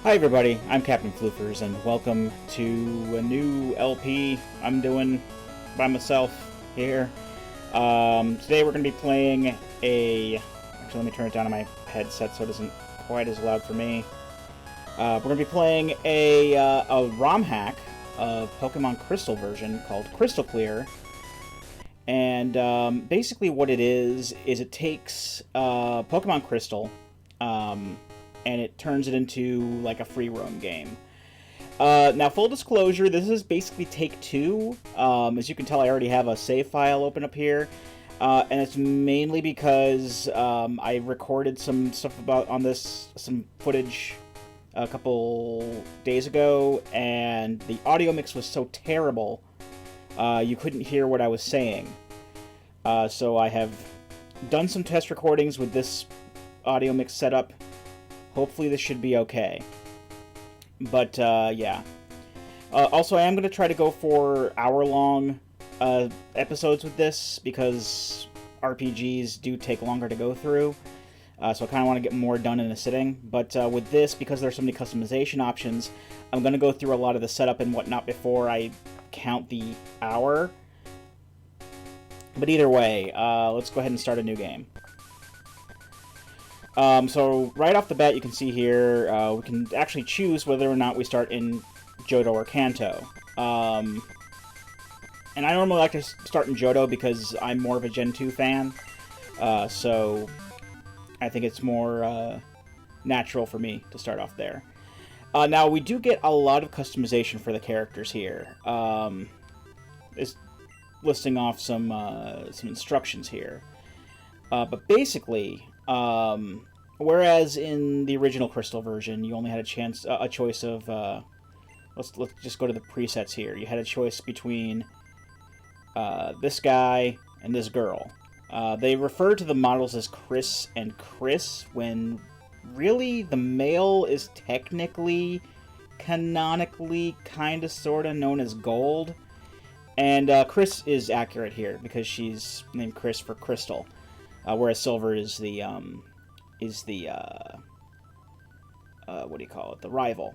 Hi everybody, I'm Captain Floofers, and welcome to a new LP I'm doing by myself here. Today we're going to be playing a... Actually, let me turn it down on my headset so it isn't quite as loud for me. We're going to be playing a ROM hack of Pokemon Crystal version called Crystal Clear. And basically what it is it takes Pokemon Crystal, and it turns it into like a free roam game. Now, full disclosure, this is basically take two. As you can tell, I already have a save file open up here, and it's mainly because I recorded some stuff some footage a couple days ago, and the audio mix was so terrible you couldn't hear what I was saying. So I have done some test recordings with this audio mix setup. Hopefully this should be okay. But, yeah. Also, I am going to try to go for hour-long episodes with this, because RPGs do take longer to go through. So I kind of want to get more done in a sitting. But with this, because there's so many customization options, I'm going to go through a lot of the setup and whatnot before I count the hour. But either way, let's go ahead and start a new game. So right off the bat, you can see here, we can actually choose whether or not we start in Johto or Kanto. And I normally like to start in Johto because I'm more of a Gen 2 fan, so I think it's more natural for me to start off there. Now, we do get a lot of customization for the characters here. It's listing off some instructions here. But basically... whereas in the original Crystal version, you only had a choice of, let's just go to the presets here. You had a choice between, this guy and this girl. They refer to the models as Chris and Chris, when really the male is technically, canonically, kinda sorta known as Gold. And, Chris is accurate here, because she's named Chris for Crystal. Whereas Silver is the what do you call it? The rival.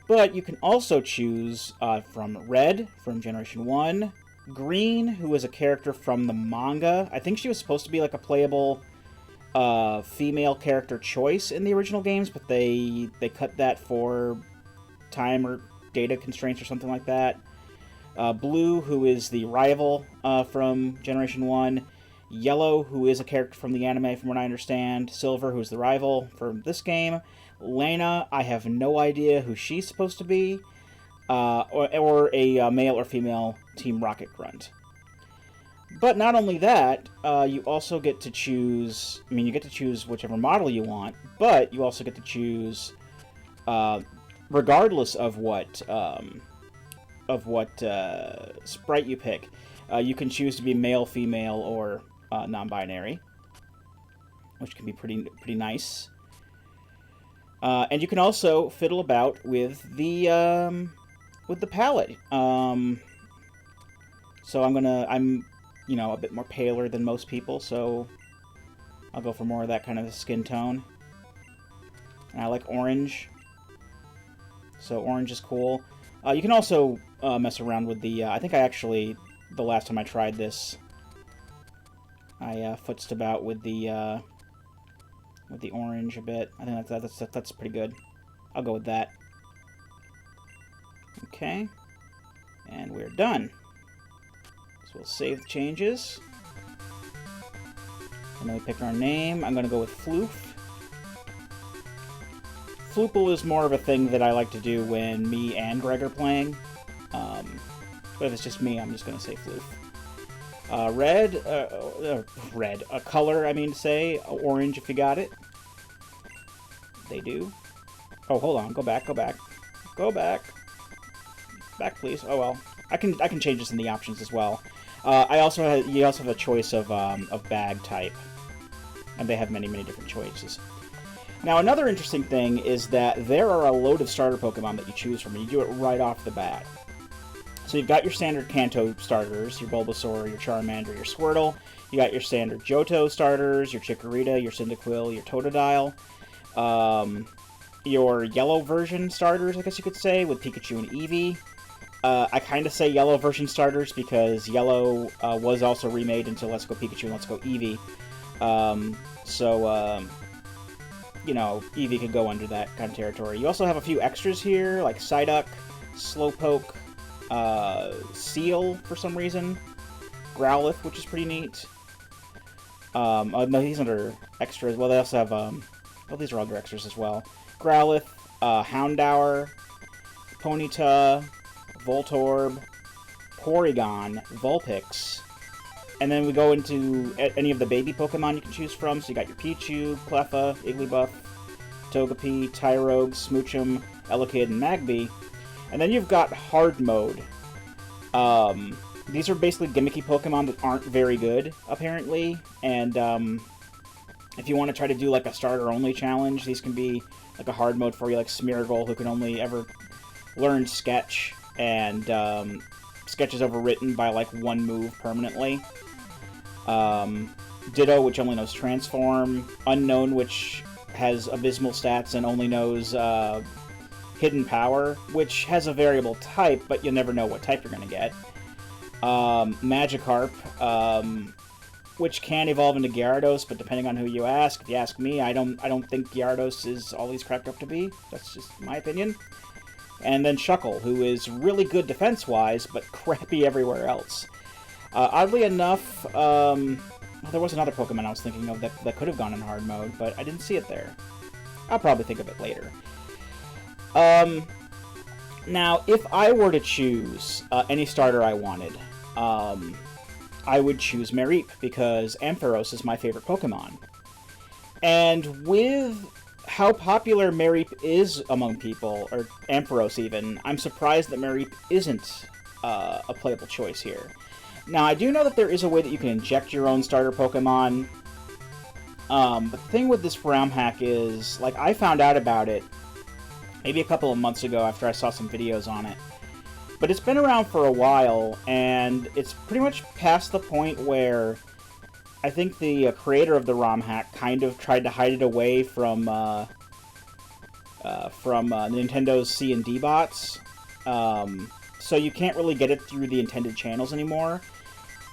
But you can also choose from Red, from Generation 1, Green, who is a character from the manga. I think she was supposed to be like a playable female character choice in the original games, but they cut that for time or data constraints or something like that. Blue, who is the rival from Generation 1. Yellow, who is a character from the anime, from what I understand. Silver, who's the rival from this game. Lena, I have no idea who she's supposed to be. Or a male or female Team Rocket Grunt. But not only that, you also get to choose... I mean, you get to choose whichever model you want, but you also get to choose, regardless of what sprite you pick. You can choose to be male, female, or non-binary, which can be pretty nice. And you can also fiddle about with the palette. So I'm a bit more paler than most people, so I'll go for more of that kind of a skin tone. And I like orange, so orange is cool. You can also mess around with the... I think I actually, the last time I tried this, I futzed about with the orange a bit. I think that's pretty good. I'll go with that. Okay. And we're done. So we'll save the changes. And then we pick our name. I'm going to go with Floof. Floople is more of a thing that I like to do when me and Greg are playing. But if it's just me, I'm just going to say Floof. Red. A color, I mean to say. Orange if you got it. They do. Oh, hold on. Go back. Go back. Back, please. Oh, well. I can change this in the options as well. You also have a choice of bag type. And they have many different choices. Now, another interesting thing is that there are a load of starter Pokemon that you choose from, and you do it right off the bat. So you've got your standard Kanto starters, your Bulbasaur, your Charmander, your Squirtle. You got your standard Johto starters, your Chikorita, your Cyndaquil, your Totodile. your yellow version starters, I guess you could say, with Pikachu and Eevee. I kind of say yellow version starters because yellow was also remade into Let's Go Pikachu and Let's Go Eevee. You know, Eevee could go under that kind of territory. You also have a few extras here, like Psyduck, Slowpoke, Seal for some reason, Growlithe, which is pretty neat. Oh, no, he's under extras. Well, they also have, well, these are under extras as well. Growlithe, Houndour, Ponyta, Voltorb, Porygon, Vulpix, and then we go into any of the baby Pokemon you can choose from. So you got your Pichu, Cleffa, Igglybuff, Togepi, Tyrogue, Smoochum, Elekid, and Magby. And then you've got Hard Mode. These are basically gimmicky Pokemon that aren't very good, apparently. And if you want to try to do like a starter-only challenge, these can be like a hard mode for you, like Smeargle, who can only ever learn Sketch, and Sketch is overwritten by like one move permanently. Ditto, which only knows Transform. Unknown, which has abysmal stats and only knows Hidden Power, which has a variable type, but you'll never know what type you're going to get. Magikarp, which can evolve into Gyarados, but depending on who you ask, if you ask me, I don't think Gyarados is all he's cracked up to be. That's just my opinion. And then Shuckle, who is really good defense-wise, but crappy everywhere else. Oddly enough, there was another Pokemon I was thinking of that could have gone in hard mode, but I didn't see it there. I'll probably think of it later. Now, if I were to choose any starter I wanted, I would choose Mareep, because Ampharos is my favorite Pokemon. And with how popular Mareep is among people, or Ampharos even, I'm surprised that Mareep isn't a playable choice here. Now, I do know that there is a way that you can inject your own starter Pokemon, but the thing with this ROM hack is, like, I found out about it maybe a couple of months ago after I saw some videos on it. But it's been around for a while, and it's pretty much past the point where I think the creator of the ROM hack kind of tried to hide it away from Nintendo's C&D bots. So you can't really get it through the intended channels anymore.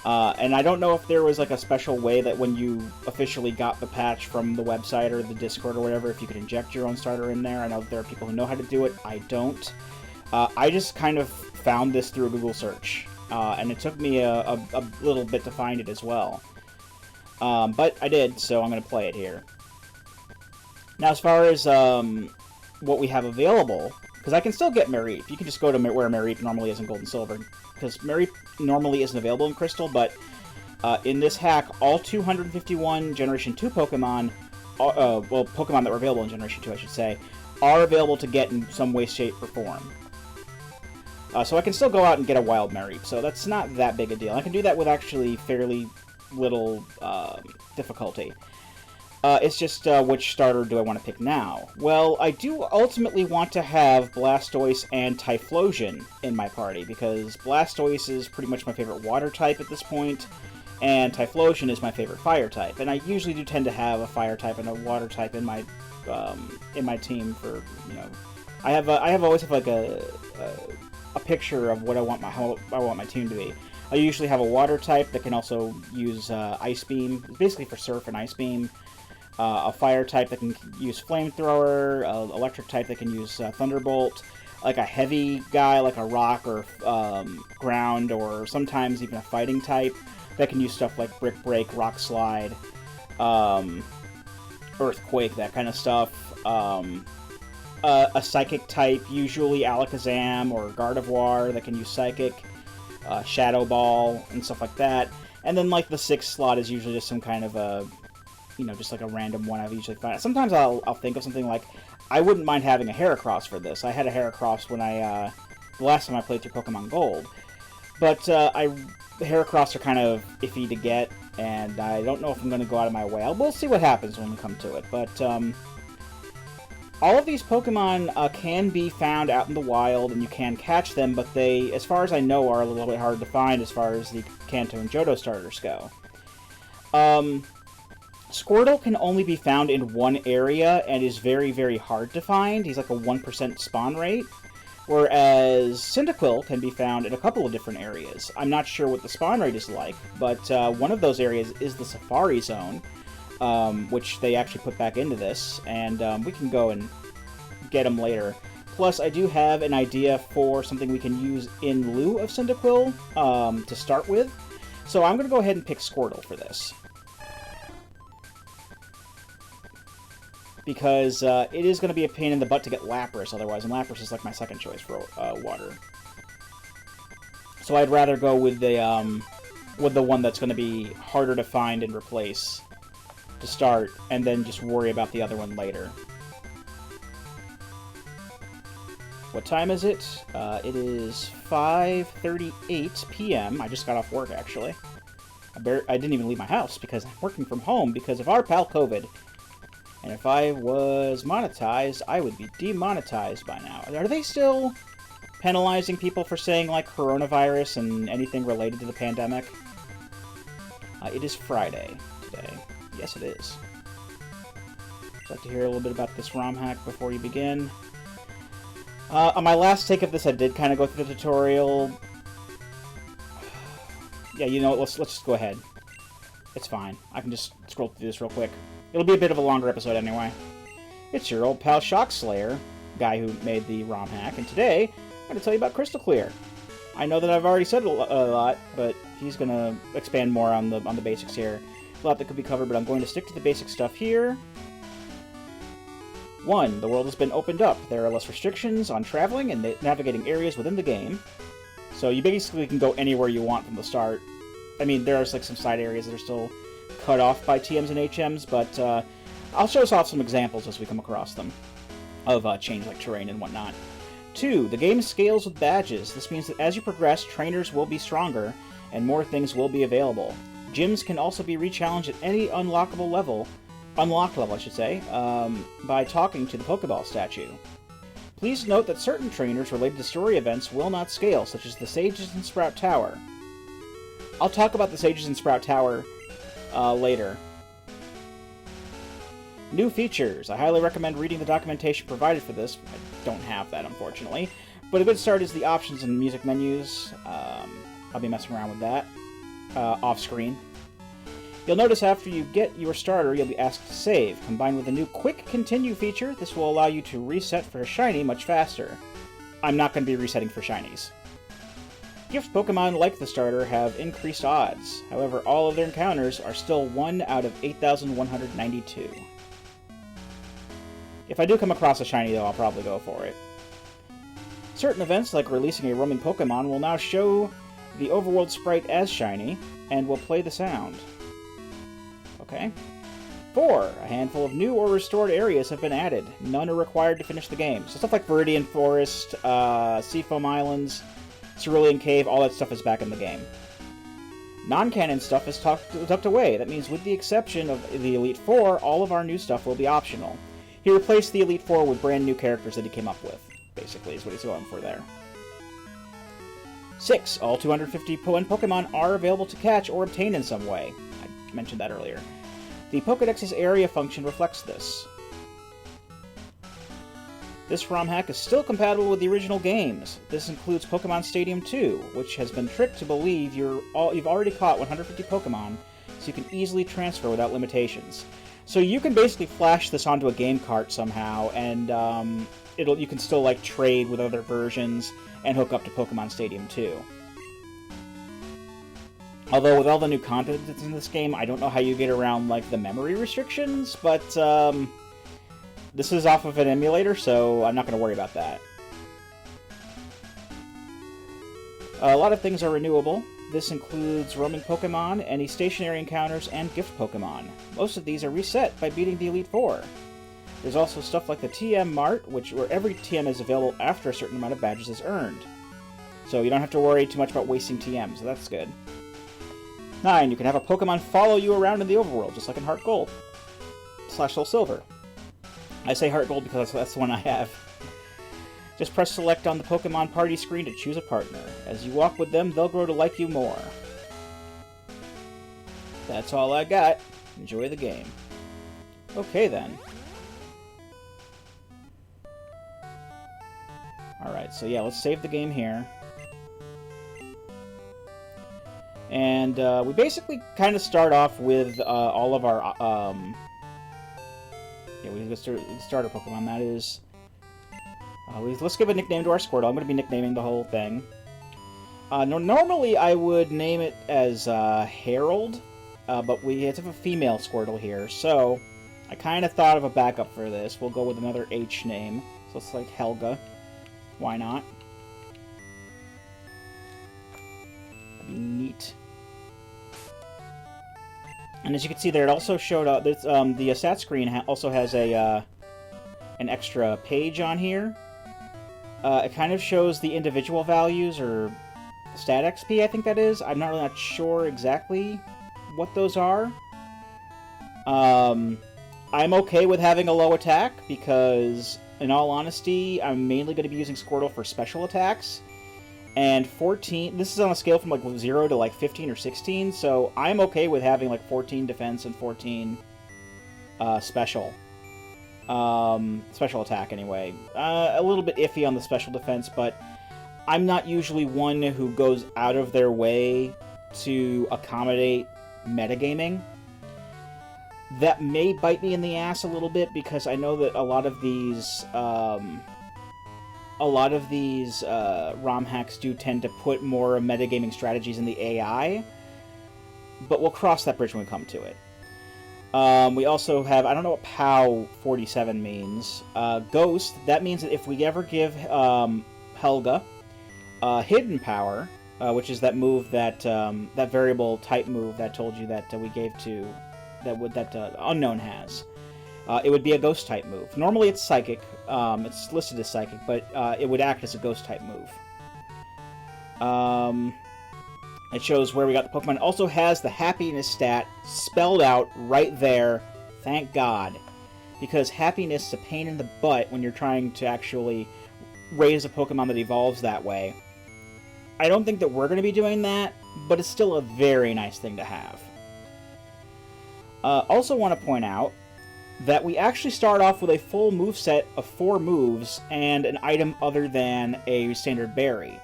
And I don't know if there was like a special way that when you officially got the patch from the website or the Discord or whatever, if you could inject your own starter in there. I know that there are people who know how to do it. I don't. I just kind of found this through a Google search, and it took me a little bit to find it as well. But I did, so I'm going to play it here. Now, as far as what we have available, because I can still get Mareep. You can just go to where Mareep normally is in Gold and Silver, because Mareep normally isn't available in Crystal, but in this hack, all 251 Generation 2 Pokemon, well, Pokemon that were available in Generation 2, I should say, are available to get in some way, shape, or form. So I can still go out and get a wild Mareep, so that's not that big a deal. I can do that with actually fairly little difficulty. It's just which starter do I want to pick now? Well, I do ultimately want to have Blastoise and Typhlosion in my party, because Blastoise is pretty much my favorite water type at this point, and Typhlosion is my favorite fire type. And I usually do tend to have a fire type and a water type in my team for, you know, I always have like a picture of what how I want my team to be. I usually have a water type that can also use Ice Beam, basically for Surf and Ice Beam. A fire type that can use Flamethrower, electric type that can use Thunderbolt, like a heavy guy like a Rock or Ground, or sometimes even a fighting type that can use stuff like Brick Break, Rock Slide, Earthquake, that kind of stuff. A Psychic type, usually Alakazam or Gardevoir, that can use Psychic, Shadow Ball, and stuff like that. And then like the 6th slot is usually just some kind of a, you know, just like a random one I usually find. Sometimes I'll think of something like, I wouldn't mind having a Heracross for this. I had a Heracross when the last time I played through Pokemon Gold. But the Heracross are kind of iffy to get, and I don't know if I'm going to go out of my way. We'll see what happens when we come to it. But all of these Pokemon can be found out in the wild, and you can catch them, but they, as far as I know, are a little bit hard to find as far as the Kanto and Johto starters go. Squirtle can only be found in one area and is very, very hard to find. He's like a 1% spawn rate. Whereas Cyndaquil can be found in a couple of different areas. I'm not sure what the spawn rate is like, but one of those areas is the Safari Zone, which they actually put back into this, and we can go and get them later. Plus, I do have an idea for something we can use in lieu of Cyndaquil to start with. So I'm going to go ahead and pick Squirtle for this. Because it is going to be a pain in the butt to get Lapras otherwise, and Lapras is like my second choice for water. So I'd rather go with the one that's going to be harder to find and replace to start, and then just worry about the other one later. What time is it? It is 5:38 p.m. I just got off work, actually. I didn't even leave my house because I'm working from home because of our pal COVID. And if I was monetized, I would be demonetized by now. Are they still penalizing people for saying, like, coronavirus and anything related to the pandemic? It is Friday today. Yes, it is. Would you like to hear a little bit about this ROM hack before you begin? On my last take of this, I did kind of go through the tutorial. Yeah, you know what, let's just go ahead. It's fine. I can just scroll through this real quick. It'll be a bit of a longer episode anyway. It's your old pal Shockslayer, guy who made the ROM hack, and today I'm going to tell you about Crystal Clear. I know that I've already said a lot, but he's going to expand more on the basics here. A lot that could be covered, but I'm going to stick to the basic stuff here. 1. The world has been opened up. There are less restrictions on traveling and navigating areas within the game. So you basically can go anywhere you want from the start. I mean, there are like some side areas that are still cut off by TMs and HMs, but I'll show us off some examples as we come across them of change like terrain and whatnot. 2. The game scales with badges. This means that as you progress, trainers will be stronger and more things will be available. Gyms can also be re-challenged at any unlocked level, I should say, by talking to the Pokeball statue. Please note that certain trainers related to story events will not scale, such as the Sages in Sprout Tower. I'll talk about the Sages in Sprout Tower later. New features. I highly recommend reading the documentation provided for this. I don't have that, unfortunately. But a good start is the options and music menus. I'll be messing around with that off-screen. You'll notice after you get your starter, you'll be asked to save. Combined with a new Quick Continue feature, this will allow you to reset for a shiny much faster. I'm not going to be resetting for shinies. Gift Pokemon like the starter have increased odds. However, all of their encounters are still 1 out of 8,192. If I do come across a shiny, though, I'll probably go for it. Certain events, like releasing a roaming Pokemon, will now show the overworld sprite as shiny, and will play the sound. Okay. 4. A handful of new or restored areas have been added. None are required to finish the game. So stuff like Viridian Forest, Seafoam Islands, Cerulean Cave, all that stuff is back in the game. Non-canon stuff is tucked away. That means with the exception of the Elite Four, all of our new stuff will be optional. He replaced the Elite Four with brand new characters that he came up with, basically, is what he's going for there. 6. All 250 Pokemon are available to catch or obtain in some way. I mentioned that earlier. The Pokédex's area function reflects this. This ROM hack is still compatible with the original games. This includes Pokemon Stadium 2, which has been tricked to believe you've already caught 150 Pokemon, so you can easily transfer without limitations. So you can basically flash this onto a game cart somehow, and you can still like trade with other versions and hook up to Pokemon Stadium 2. Although with all the new content that's in this game, I don't know how you get around like the memory restrictions, but this is off of an emulator, so I'm not going to worry about that. A lot of things are renewable. This includes roaming Pokemon, any stationary encounters, and gift Pokemon. Most of these are reset by beating the Elite Four. There's also stuff like the TM Mart, where every TM is available after a certain amount of badges is earned. So you don't have to worry too much about wasting TMs, so that's good. 9. You can have a Pokemon follow you around in the overworld, just like in Heart Gold / Soul Silver. I say Heart Gold because that's the one I have. Just press select on the Pokemon party screen to choose a partner. As you walk with them, they'll grow to like you more. That's all I got. Enjoy the game. Okay, then. Alright, so yeah, let's save the game here. And we basically kind of start off with all of our... yeah, we start our Pokemon. That is... let's give a nickname to our Squirtle. I'm going to be nicknaming the whole thing. Normally, I would name it as Harold, but we have a female Squirtle here, so I kind of thought of a backup for this. We'll go with another H name, so it's like Helga. Why not? That'd be neat. And as you can see there, it also showed up. The stat screen also has a an extra page on here. It kind of shows the individual values, or stat XP, I think that is. I'm not really not sure exactly what those are. I'm okay with having a low attack, because, in all honesty, I'm mainly going to be using Squirtle for special attacks. And 14, this is on a scale from like 0 to like 15 or 16, so I'm okay with having like 14 defense and 14 special. Special attack, anyway. A little bit iffy on the special defense, but I'm not usually one who goes out of their way to accommodate metagaming. That may bite me in the ass a little bit, because I know that a lot of these ROM hacks do tend to put more metagaming strategies in the AI, but we'll cross that bridge when we come to it. We also have, I don't know what POW 47 means. Ghost, that means that if we ever give Helga Hidden Power, which is that move that variable type move that I told you that we gave to that Unknown has. It would be a Ghost type move. Normally it's Psychic. It's listed as Psychic, but it would act as a Ghost type move. It shows where we got the Pokemon. It also has the happiness stat spelled out right there. Thank God. Because happiness is a pain in the butt when you're trying to actually raise a Pokemon that evolves that way. I don't think that we're going to be doing that, but it's still a very nice thing to have. Also want to point out that we actually start off with a full moveset of 4 moves and an item other than a standard berry.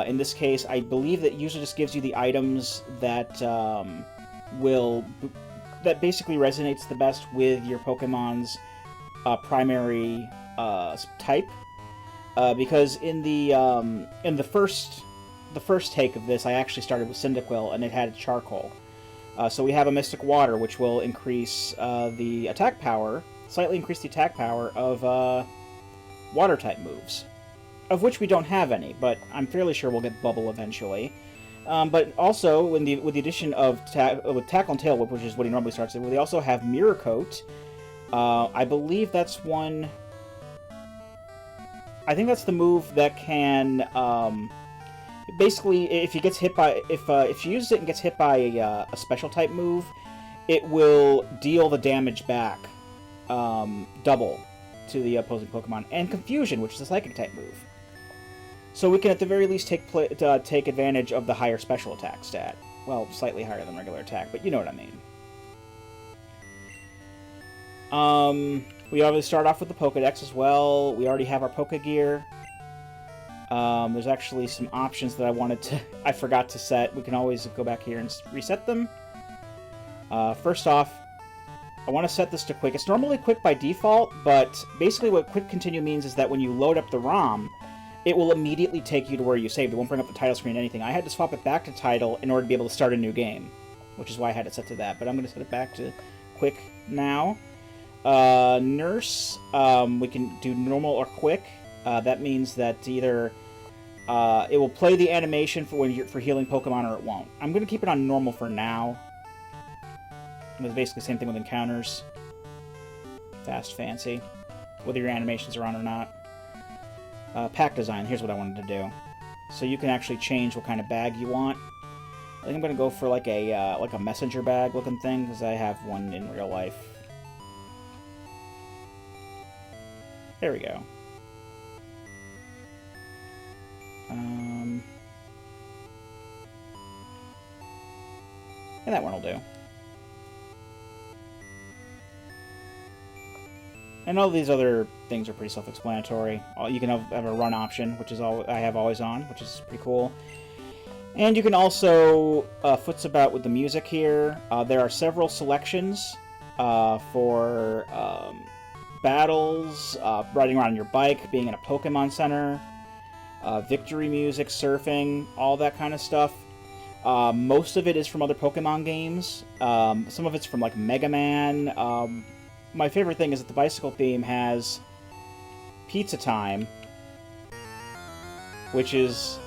In this case, I believe that usually just gives you the items that that basically resonates the best with your Pokemon's primary type. Because in the first take of this, I actually started with Cyndaquil, and it had Charcoal. So we have a Mystic Water, which will increase the attack power, slightly increase the attack power of Water-type moves, of which we don't have any, but I'm fairly sure we'll get Bubble eventually. But also, with the addition of with Tackle and Tail Whip, which is what he normally starts with, we also have Mirror Coat. I believe that's one... I think that's the move that can... basically, if he gets hit by... If she uses it and gets hit by a special type move, it will deal the damage back double to the opposing Pokemon. And Confusion, which is a Psychic type move. So we can at the very least take advantage of the higher special attack stat. Well, slightly higher than regular attack, but you know what I mean. We obviously start off with the Pokedex as well. We already have our Pokegear. There's actually some options that I forgot to set. We can always go back here and reset them. First off, I want to set this to Quick. It's normally Quick by default, but basically what Quick Continue means is that when you load up the ROM, it will immediately take you to where you saved. It won't bring up the title screen or anything. I had to swap it back to title in order to be able to start a new game, which is why I had it set to that. But I'm going to set it back to Quick now. Nurse, we can do normal or quick. That means that either it will play the animation for healing Pokemon, or it won't. I'm going to keep it on normal for now. It's basically the same thing with encounters. Fast, fancy, whether your animations are on or not. Pack design, here's what I wanted to do. So you can actually change what kind of bag you want. I think I'm going to go for like a messenger bag looking thing, because I have one in real life. There we go. And that one will do. And all these other things are pretty self-explanatory. You can have a run option, which is all I have always on, which is pretty cool. And you can also futz about with the music here. There are several selections for battles, riding around on your bike, being in a Pokemon Center, victory music, surfing, all that kind of stuff. Most of it is from other Pokemon games. Some of it's from like Mega Man. My favorite thing is that the bicycle theme has Pizza Time, which is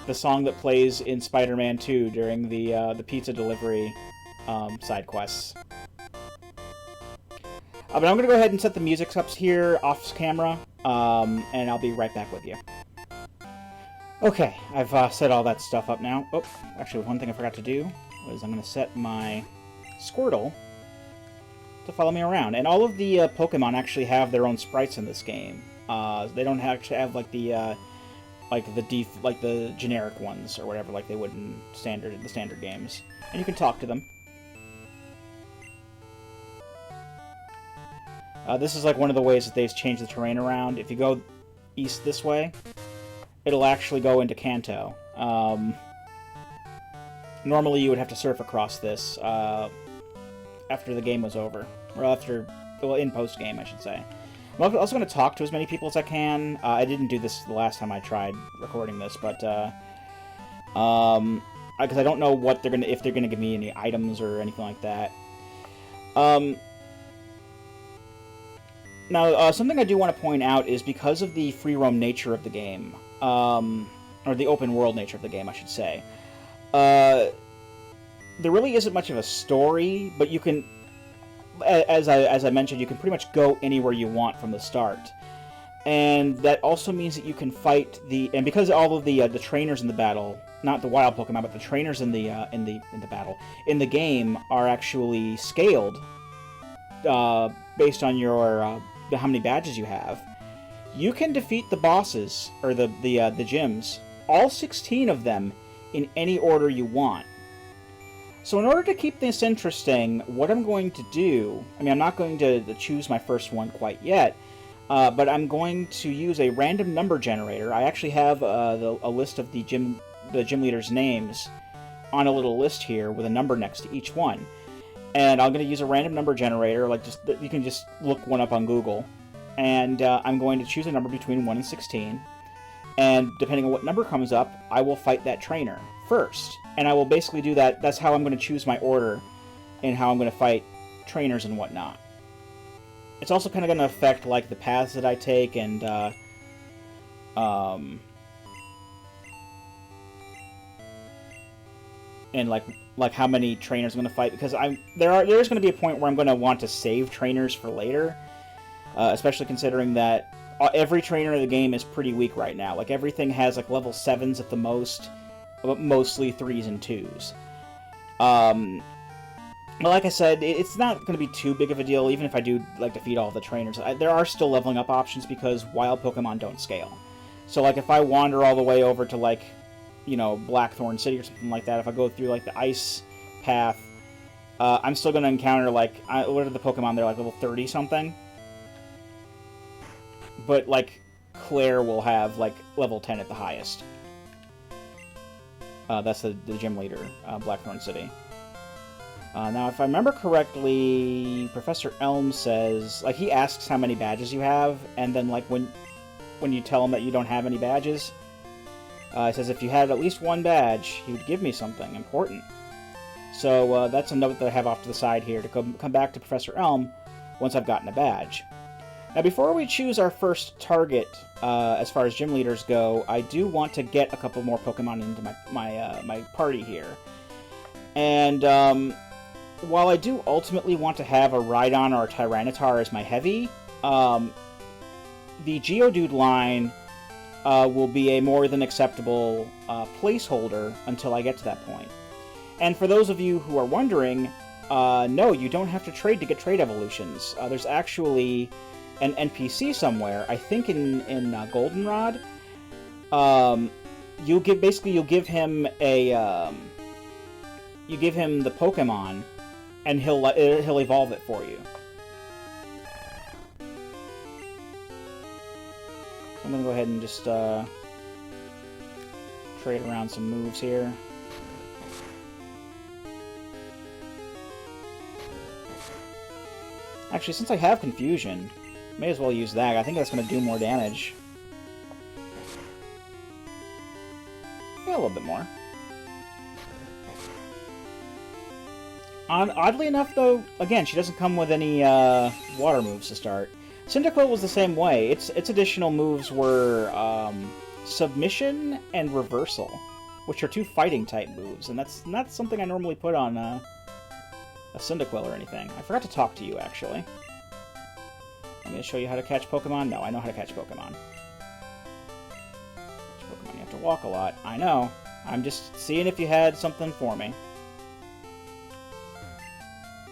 the song that plays in Spider-Man 2 during the pizza delivery side quests. But I'm going to go ahead and set the music up here off camera, and I'll be right back with you. Okay, I've set all that stuff up now. Oh, actually, one thing I forgot to do was I'm going to set my Squirtle to follow me around. And all of the Pokemon actually have their own sprites in this game. They don't actually have like the generic ones or whatever, like they would in the standard games. And you can talk to them. This is like one of the ways that they've changed the terrain around. If you go east this way, it'll actually go into Kanto. Normally you would have to surf across this after the game was over. Or in post-game, I should say. I'm also going to talk to as many people as I can. I didn't do this the last time I tried recording this, but because I don't know what if they're gonna give me any items or anything like that. Now, something I do want to point out is because of the free roam nature of the game, or the open world nature of the game, I should say, there really isn't much of a story, but you can, as I mentioned, you can pretty much go anywhere you want from the start. And that also means that you can fight and because all of the trainers in the battle, not the wild Pokemon, but the trainers in the battle in the game are actually scaled based on your how many badges you have. You can defeat the bosses or the gyms, all 16 of them, in any order you want. So in order to keep this interesting, what I'm going to do, I'm not going to choose my first one quite yet, but I'm going to use a random number generator. I actually have a list of the gym leaders' names on a little list here with a number next to each one. And I'm going to use a random number generator, you can just look one up on Google. And I'm going to choose a number between 1 and 16. And depending on what number comes up, I will fight that trainer first. And I will basically do that. That's how I'm going to choose my order and how I'm going to fight trainers and whatnot. It's also kind of going to affect like the paths that I take and like how many trainers I'm going to fight, because there is going to be a point where I'm going to want to save trainers for later, especially considering that every trainer in the game is pretty weak right now. Like everything has like level 7s at the most, but mostly 3s and 2s. But like I said, it's not going to be too big of a deal, even if I do like defeat all the trainers. There are still leveling up options because wild Pokemon don't scale. So like if I wander all the way over to like, Blackthorn City or something like that, if I go through like the ice path, I'm still going to encounter like, what are the Pokemon there, like level 30 something? But like Claire will have like level 10 at the highest. That's the gym leader, Blackthorn City. Now, if I remember correctly, Professor Elm says, like, he asks how many badges you have, and then, like, when you tell him that you don't have any badges, he says if you had at least one badge, he would give me something important. So, that's a note that I have off to the side here to come back to Professor Elm once I've gotten a badge. Now, before we choose our first target, as far as gym leaders go, I do want to get a couple more Pokemon into my party here. And, while I do ultimately want to have a Rhydon or a Tyranitar as my heavy, the Geodude line will be a more than acceptable placeholder until I get to that point. And for those of you who are wondering, no, you don't have to trade to get trait evolutions. There's actually an NPC somewhere, I think in Goldenrod. You'll give him a you give him the Pokemon, and he'll evolve it for you. I'm gonna go ahead and just trade around some moves here. Actually, since I have Confusion, may as well use that. I think that's going to do more damage. Yeah, a little bit more. Oddly enough, though, again, she doesn't come with any water moves to start. Cyndaquil was the same way. Its additional moves were Submission and Reversal, which are two fighting-type moves, and that's not something I normally put on a Cyndaquil or anything. I forgot to talk to you, actually. I'm going to show you how to catch Pokemon? No, I know how to catch Pokemon. You have to walk a lot. I know. I'm just seeing if you had something for me.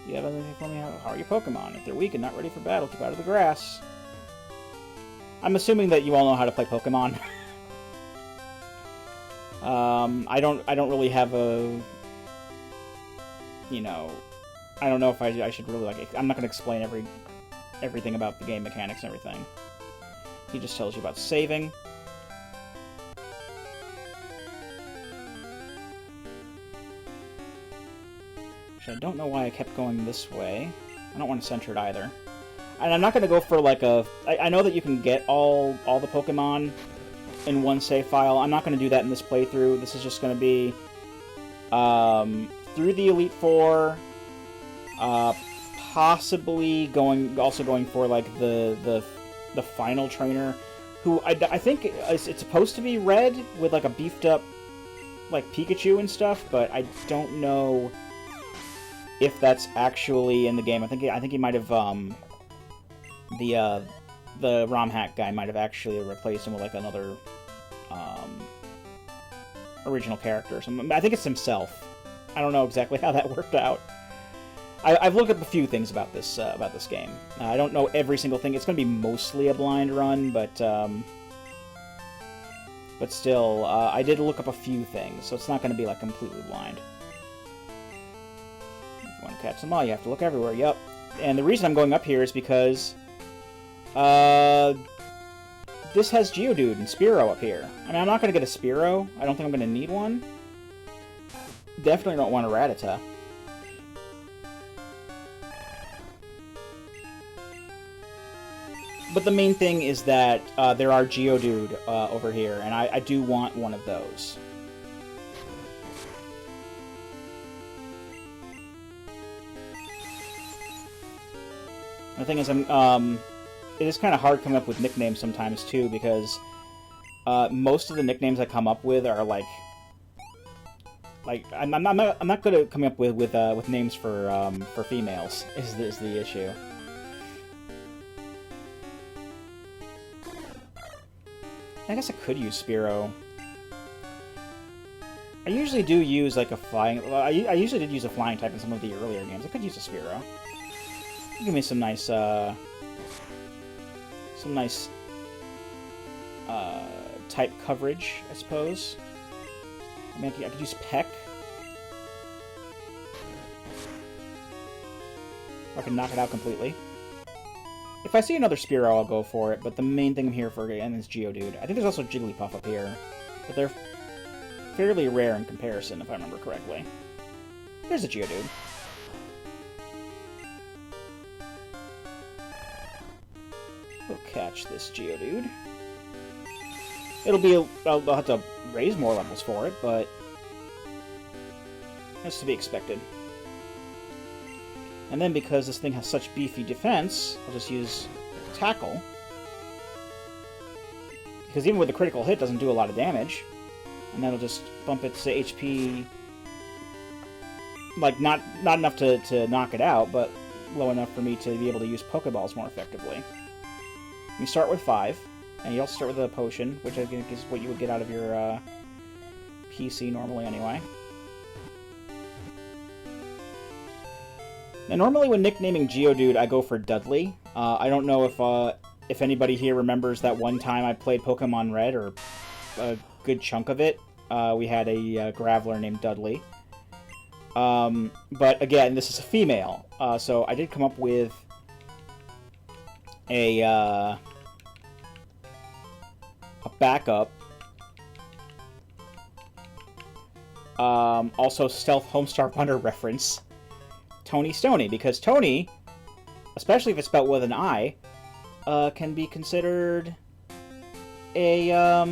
Do you have anything for me? How are your Pokemon? If they're weak and not ready for battle, keep out of the grass. I'm assuming that you all know how to play Pokemon. I don't really have a... You know... I don't know if I should really, like... I'm not going to explain everything about the game mechanics and everything. He just tells you about saving. Which I don't know why I kept going this way. I don't want to center it either. And I'm not going to go for, like, a... I know that you can get all the Pokemon in one save file. I'm not going to do that in this playthrough. This is just going to be... through the Elite Four... possibly going for like the final trainer, who I think it's supposed to be red with like a beefed up like Pikachu and stuff, but I don't know if that's actually in the game. I think he might have the ROM hack guy might have actually replaced him with like another original character or something. I think it's himself. I don't know exactly how that worked out. I've looked up a few things about this game. I don't know every single thing. It's going to be mostly a blind run, but still, I did look up a few things, so it's not going to be like completely blind. If you want to catch them all, you have to look everywhere. Yep. And the reason I'm going up here is because this has Geodude and Spearow up here. I mean, I'm not going to get a Spearow. I don't think I'm going to need one. Definitely don't want a Rattata. But the main thing is that there are Geodude over here, and I do want one of those. The thing is, it is kind of hard coming up with nicknames sometimes too, because most of the nicknames I come up with are like I'm not good at coming up with names for females. Is the issue. I guess I could use Spearow. I usually do use like a flying... Well, I usually did use a flying type in some of the earlier games. I could use a Spearow. Give me some nice... type coverage, I suppose. I mean, I could use Peck. Or I can knock it out completely. If I see another Spearow, I'll go for it, but the main thing I'm here for again is Geodude. I think there's also Jigglypuff up here, but they're fairly rare in comparison, if I remember correctly. There's a Geodude. We'll catch this Geodude. It'll be... I'll have to raise more levels for it, but... that's to be expected. And then because this thing has such beefy defense, I'll just use Tackle. Because even with the critical hit, it doesn't do a lot of damage. And that'll just bump its HP... like, not enough to knock it out, but low enough for me to be able to use Pokeballs more effectively. You start with 5, and you also start with a potion, which I think is what you would get out of your PC normally anyway. Now, normally when nicknaming Geodude, I go for Dudley. I don't know if anybody here remembers that one time I played Pokemon Red, or a good chunk of it. We had a Graveler named Dudley. But again, this is a female, so I did come up with a Backup. Also, Stealth Homestar Runner reference. Tony Stoney, because Tony, especially if it's spelled with an I, can be considered a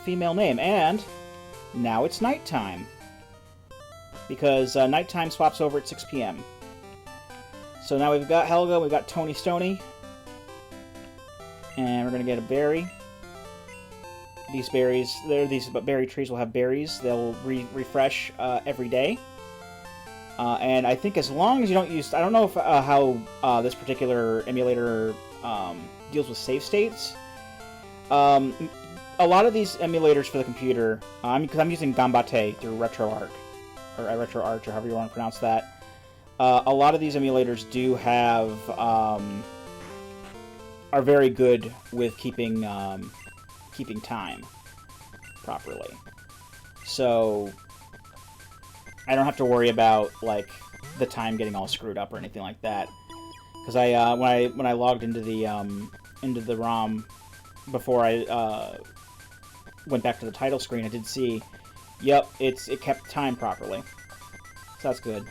female name. And now it's nighttime, because nighttime swaps over at 6 p.m. So now we've got Helga, we've got Tony Stoney, and we're gonna get a berry. These berries, but berry trees will have berries. They'll refresh every day. And I think as long as you don't use... I don't know if how this particular emulator deals with save states. A lot of these emulators for the computer... because I'm using Gambate through RetroArch, or RetroArch, or however you want to pronounce that. A lot of these emulators do have... are very good with keeping time properly. So... I don't have to worry about, like, the time getting all screwed up or anything like that. Because when I logged into the ROM before I went back to the title screen, I did see, yep, it kept time properly. So that's good.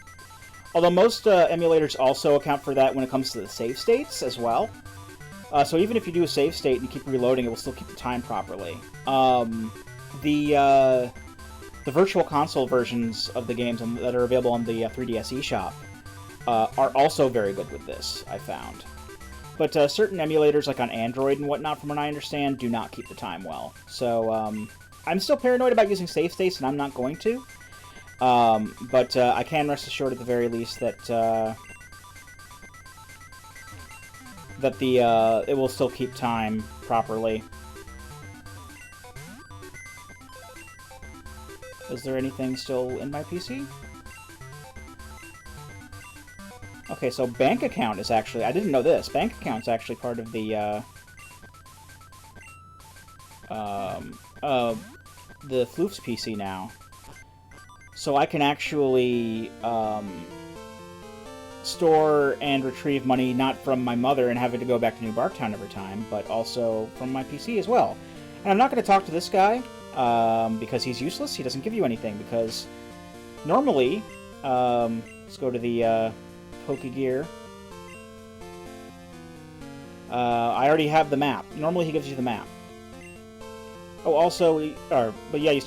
Although most emulators also account for that when it comes to the save states as well. So even if you do a save state and you keep reloading, it will still keep the time properly. The Virtual Console versions of the games that are available on the 3DS eShop are also very good with this, I found. But certain emulators, like on Android and whatnot, from what I understand, do not keep the time well. So I'm still paranoid about using save states, and I'm not going to. But I can rest assured at the very least that it will still keep time properly. Is there anything still in my PC? Okay, so bank account is actually... I didn't know this. Bank account's actually part of the Floof's PC now. So I can actually store and retrieve money not from my mother and having to go back to New Barktown every time, but also from my PC as well. And I'm not going to talk to this guy. Because he's useless, he doesn't give you anything, because normally, let's go to the Pokegear. I already have the map. Normally he gives you the map. Oh, also, but yeah,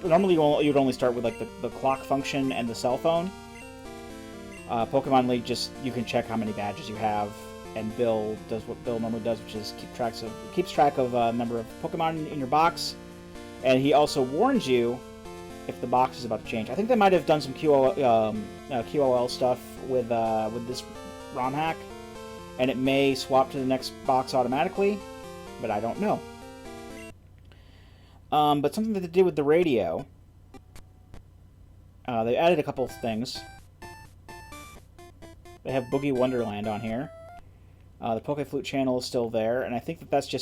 normally you'd only start with like the clock function and the cell phone. Pokemon League, you can check how many badges you have, and Bill does what Bill normally does, which is keeps track of number of Pokemon in your box. And he also warns you if the box is about to change. I think they might have done some QOL stuff with this ROM hack, and it may swap to the next box automatically, but I don't know. But something that they did with the radio, they added a couple of things. They have Boogie Wonderland on here. The Pokeflute channel is still there, and I think that's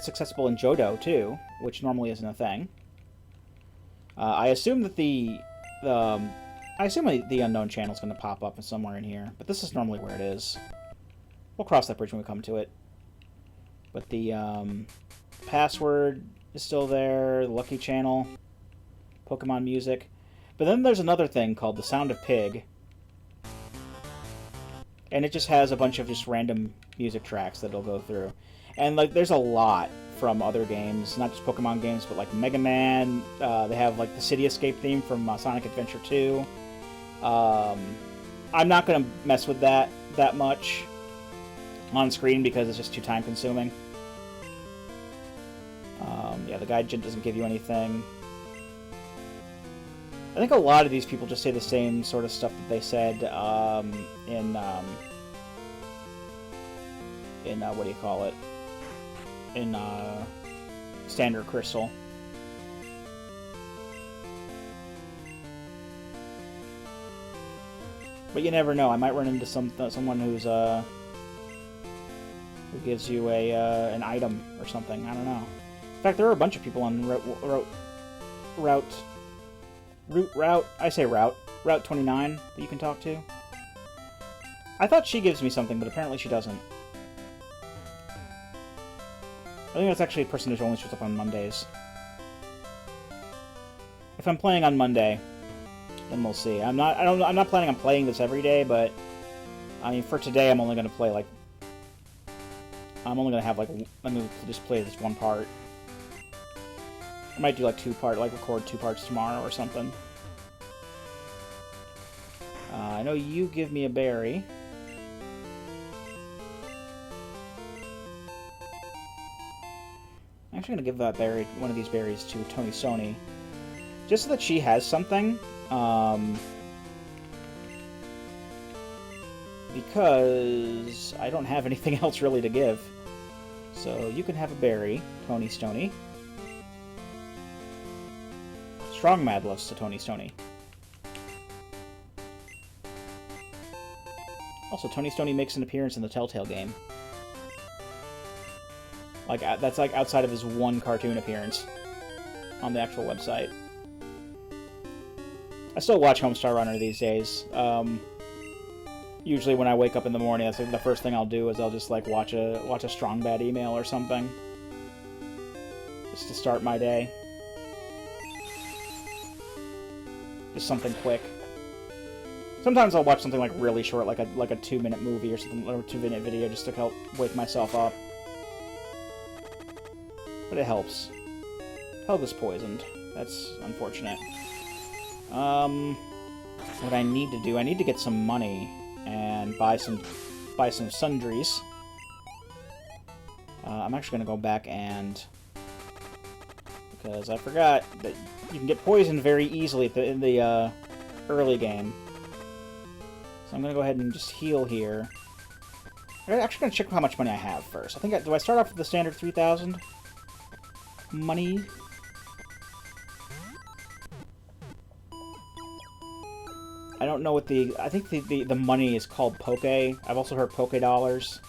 accessible in Johto too, which normally isn't a thing. I assume that the unknown channel is going to pop up somewhere in here, but this is normally where it is. We'll cross that bridge when we come to it. But the password is still there. The Lucky channel, Pokemon music, but then there's another thing called the Sound of Pig. And it just has a bunch of just random music tracks that it'll go through. And, like, there's a lot from other games, not just Pokemon games, but, like, Mega Man. They have, like, the City Escape theme from Sonic Adventure 2. I'm not going to mess with that much on screen because it's just too time-consuming. Yeah, the guide doesn't give you anything. I think a lot of these people just say the same sort of stuff that they said in what do you call it? In Standard Crystal. But you never know. I might run into someone who gives you an item or something. I don't know. In fact, there are a bunch of people on Route 29 that you can talk to. I thought she gives me something, but apparently she doesn't. I think that's actually a person who only shows up on Mondays. If I'm playing on Monday, then we'll see. I'm not planning on playing this every day, but I mean, for today, I'm only gonna play like. I'm only gonna have like. I'm gonna just play this one part. I might do like record 2 parts tomorrow or something. I know you give me a berry. I'm actually gonna give one of these berries to Tony Sony, just so that she has something. Because I don't have anything else really to give. So you can have a berry, Tony Stoney. Strong Mad Loves to Tony Stoney. Also, Tony Stoney makes an appearance in the Telltale game. Like, that's like outside of his one cartoon appearance on the actual website. I still watch Homestar Runner these days. Usually when I wake up in the morning, that's like the first thing I'll do is I'll just like watch a Strong Bad email or something. Just to start my day. Just something quick. Sometimes I'll watch something like really short, like a 2-minute movie or something, or a 2-minute video just to help wake myself up. But it helps. Helg is poisoned. That's unfortunate. What I need to do, I need to get some money and buy some sundries. I'm actually gonna go back and, because I forgot that you can get poisoned very easily in the early game. So I'm gonna go ahead and just heal here. I'm actually gonna check how much money I have first. I think do I start off with the standard 3,000 money? I don't know what I think the money is called Poke. I've also heard Poke Dollars.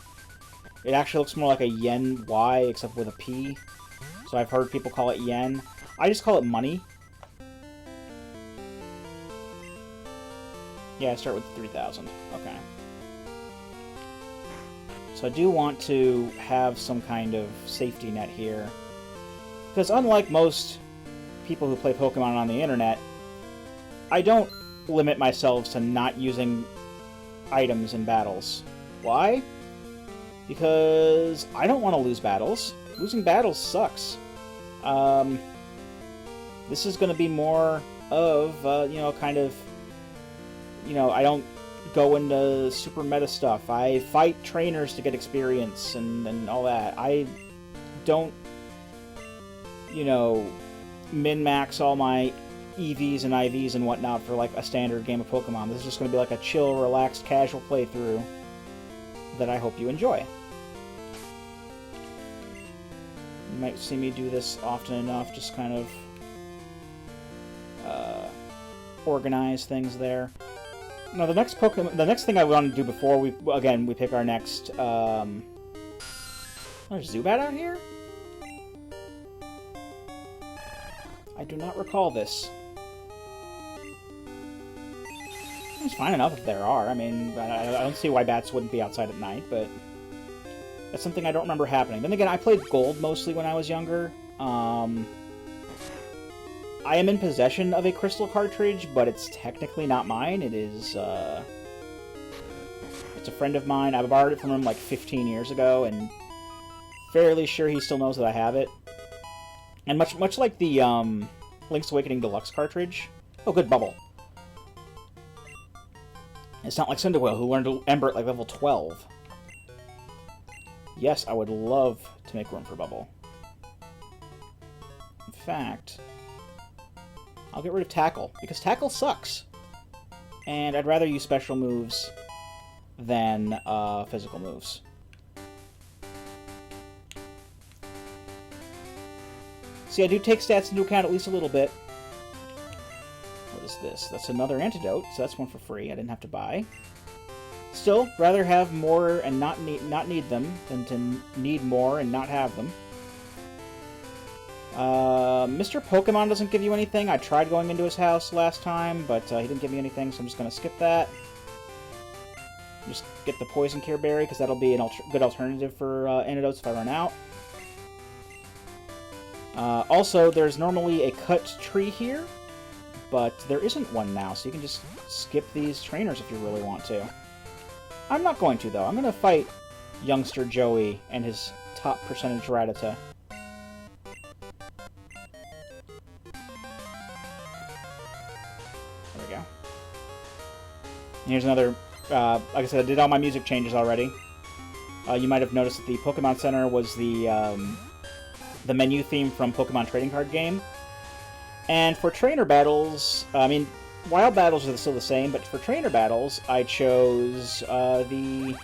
It actually looks more like a Yen Y, except with a P. So I've heard people call it Yen. I just call it money. Yeah, I start with 3,000. Okay. So I do want to have some kind of safety net here. Because unlike most people who play Pokemon on the internet, I don't limit myself to not using items in battles. Why? Because I don't want to lose battles. Losing battles sucks. This is going to be more of, kind of, I don't go into super meta stuff. I fight trainers to get experience and all that. I don't, min-max all my EVs and IVs and whatnot for like a standard game of Pokemon. This is just going to be like a chill, relaxed, casual playthrough that I hope you enjoy. You might see me do this often enough, just kind of organize things there. Now the next thing I want to do before we pick our next, there's Zubat out here? I do not recall this. It's fine enough if there are. I mean, I don't see why bats wouldn't be outside at night, but that's something I don't remember happening. Then again, I played Gold mostly when I was younger. I am in possession of a crystal cartridge, but it's technically not mine. It is, it's a friend of mine. I borrowed it from him like 15 years ago, and fairly sure he still knows that I have it. And much like the Link's Awakening Deluxe cartridge. Oh, good bubble. It's not like Cyndaquil, who learned Ember at like level 12. Yes, I would love to make room for Bubble. In fact, I'll get rid of Tackle, because Tackle sucks. And I'd rather use special moves than physical moves. See, I do take stats into account at least a little bit. What is this? That's another antidote, so that's one for free. I didn't have to buy. Still, rather have more and not need them than to need more and not have them. Mr. Pokemon doesn't give you anything. I tried going into his house last time, but he didn't give me anything, so I'm just going to skip that. Just get the Poison Cure Berry, because that'll be a good alternative for antidotes if I run out. Also, there's normally a cut tree here, but there isn't one now, so you can just skip these trainers if you really want to. I'm not going to, though. I'm going to fight youngster Joey and his top percentage Rattata. There we go. Here's another... like I said, I did all my music changes already. You might have noticed that the Pokemon Center was the menu theme from Pokemon Trading Card Game. And for trainer battles, I mean, wild battles are still the same, but for trainer battles, I chose the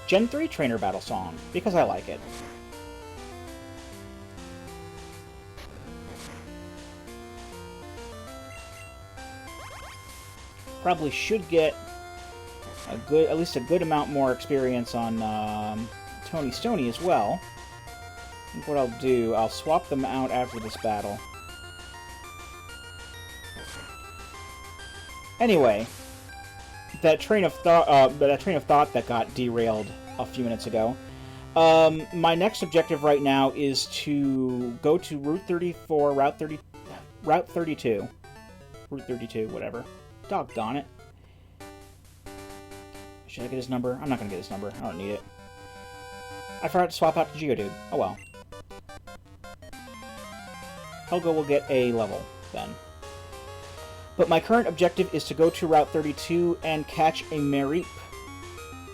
Gen 3 trainer battle song, because I like it. Probably should get at least a good amount more experience on Tony Stoney as well. I think what I'll do, I'll swap them out after this battle. Anyway, that train of thought that got derailed a few minutes ago. My next objective right now is to go to Route 32, whatever. Doggone it. Should I get his number? I'm not gonna get his number. I don't need it. I forgot to swap out to Geodude. Oh well. Helga will get a level, then. But my current objective is to go to Route 32 and catch a Mareep.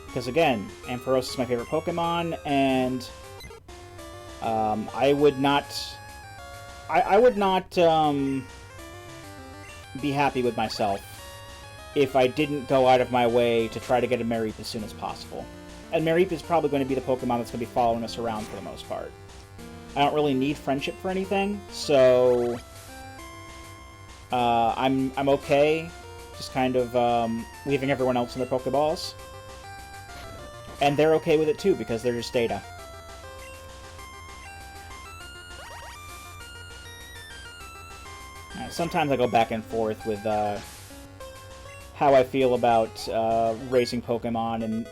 Because again, Ampharos is my favorite Pokemon, and I would not be happy with myself if I didn't go out of my way to try to get a Mareep as soon as possible. And Mareep is probably going to be the Pokemon that's going to be following us around for the most part. I don't really need friendship for anything, so I'm okay just kind of leaving everyone else in their Pokeballs. And they're okay with it too, because they're just data. Sometimes I go back and forth with how I feel about raising Pokemon and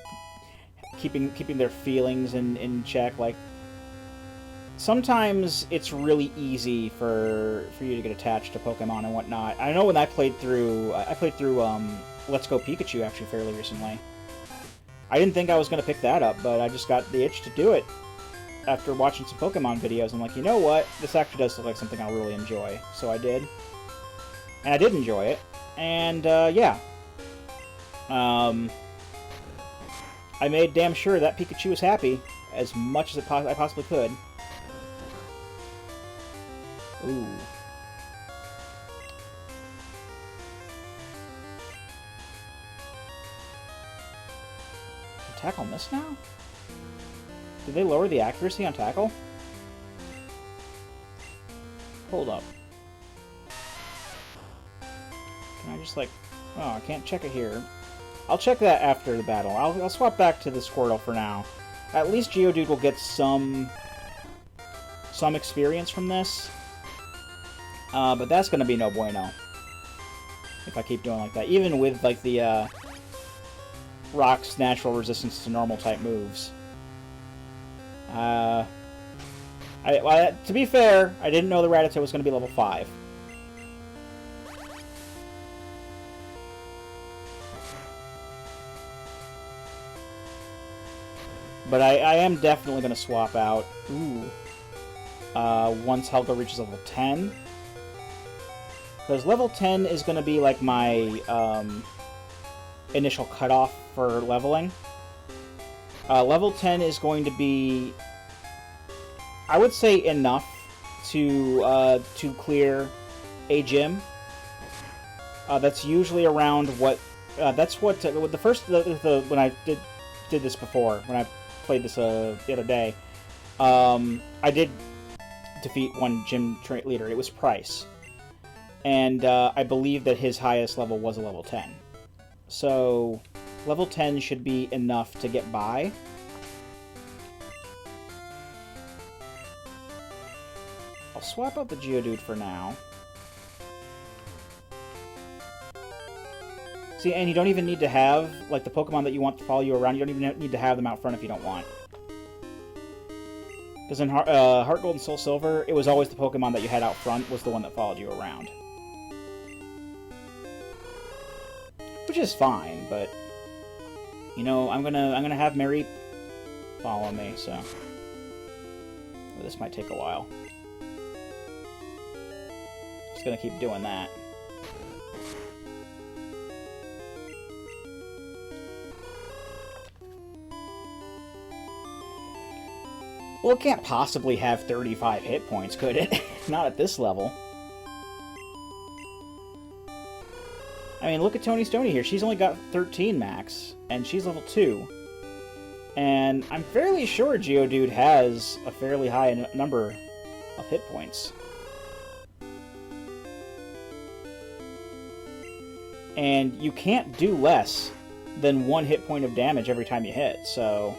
keeping their feelings in check. Like, sometimes it's really easy for you to get attached to Pokemon and whatnot. I know when I played through Let's Go Pikachu actually fairly recently. I didn't think I was going to pick that up, but I just got the itch to do it after watching some Pokemon videos. I'm like, you know what? This actually does look like something I'll really enjoy. So I did. And I did enjoy it. And, yeah. I made damn sure that Pikachu was happy as much as I possibly could. Ooh. Tackle miss now? Did they lower the accuracy on tackle? Hold up. Can I just like... Oh, I can't check it here. I'll check that after the battle. I'll swap back to the Squirtle for now. At least Geodude will get some experience from this. But that's gonna be no bueno if I keep doing like that. Even with like the Rock's natural resistance to normal type moves. To be fair, I didn't know the Rattata was going to be level 5. But I am definitely going to swap out. Ooh. Once Helga reaches level 10. Because level 10 is going to be like my initial cutoff for leveling. Level 10 is going to be, I would say, enough to clear a gym. That's usually around what. That's what the first when I did this before, when I played this the other day. I did defeat one gym leader. It was Price, and I believe that his highest level was a level 10. So, level 10 should be enough to get by. I'll swap out the Geodude for now. See, and you don't even need to have, like, the Pokemon that you want to follow you around, you don't even need to have them out front if you don't want. Because in Heart Gold and Soul Silver, it was always the Pokemon that you had out front was the one that followed you around. Which is fine, but you know, I'm gonna have Mareep follow me, so this might take a while. Just gonna keep doing that. Well, it can't possibly have 35 hit points, could it? Not at this level. I mean, look at Tony Stoney here. She's only got 13 max, and she's level 2. And I'm fairly sure Geodude has a fairly high number of hit points. And you can't do less than 1 hit point of damage every time you hit, so...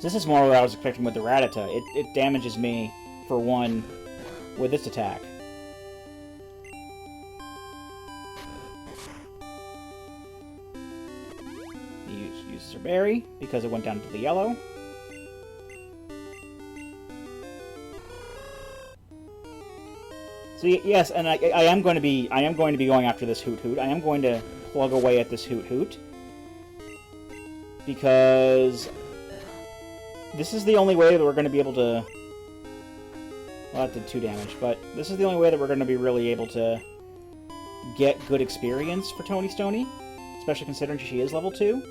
This is more what I was expecting with the Rattata. It damages me for 1 with this attack. He uses her berry because it went down to the yellow. So yes, and I am going to be going after this Hoot Hoot. I am going to plug away at this Hoot Hoot because this is the only way that we're going to be able to... Well, that did 2 damage, but this is the only way that we're going to be really able to get good experience for Tony Stoney, especially considering she is level 2.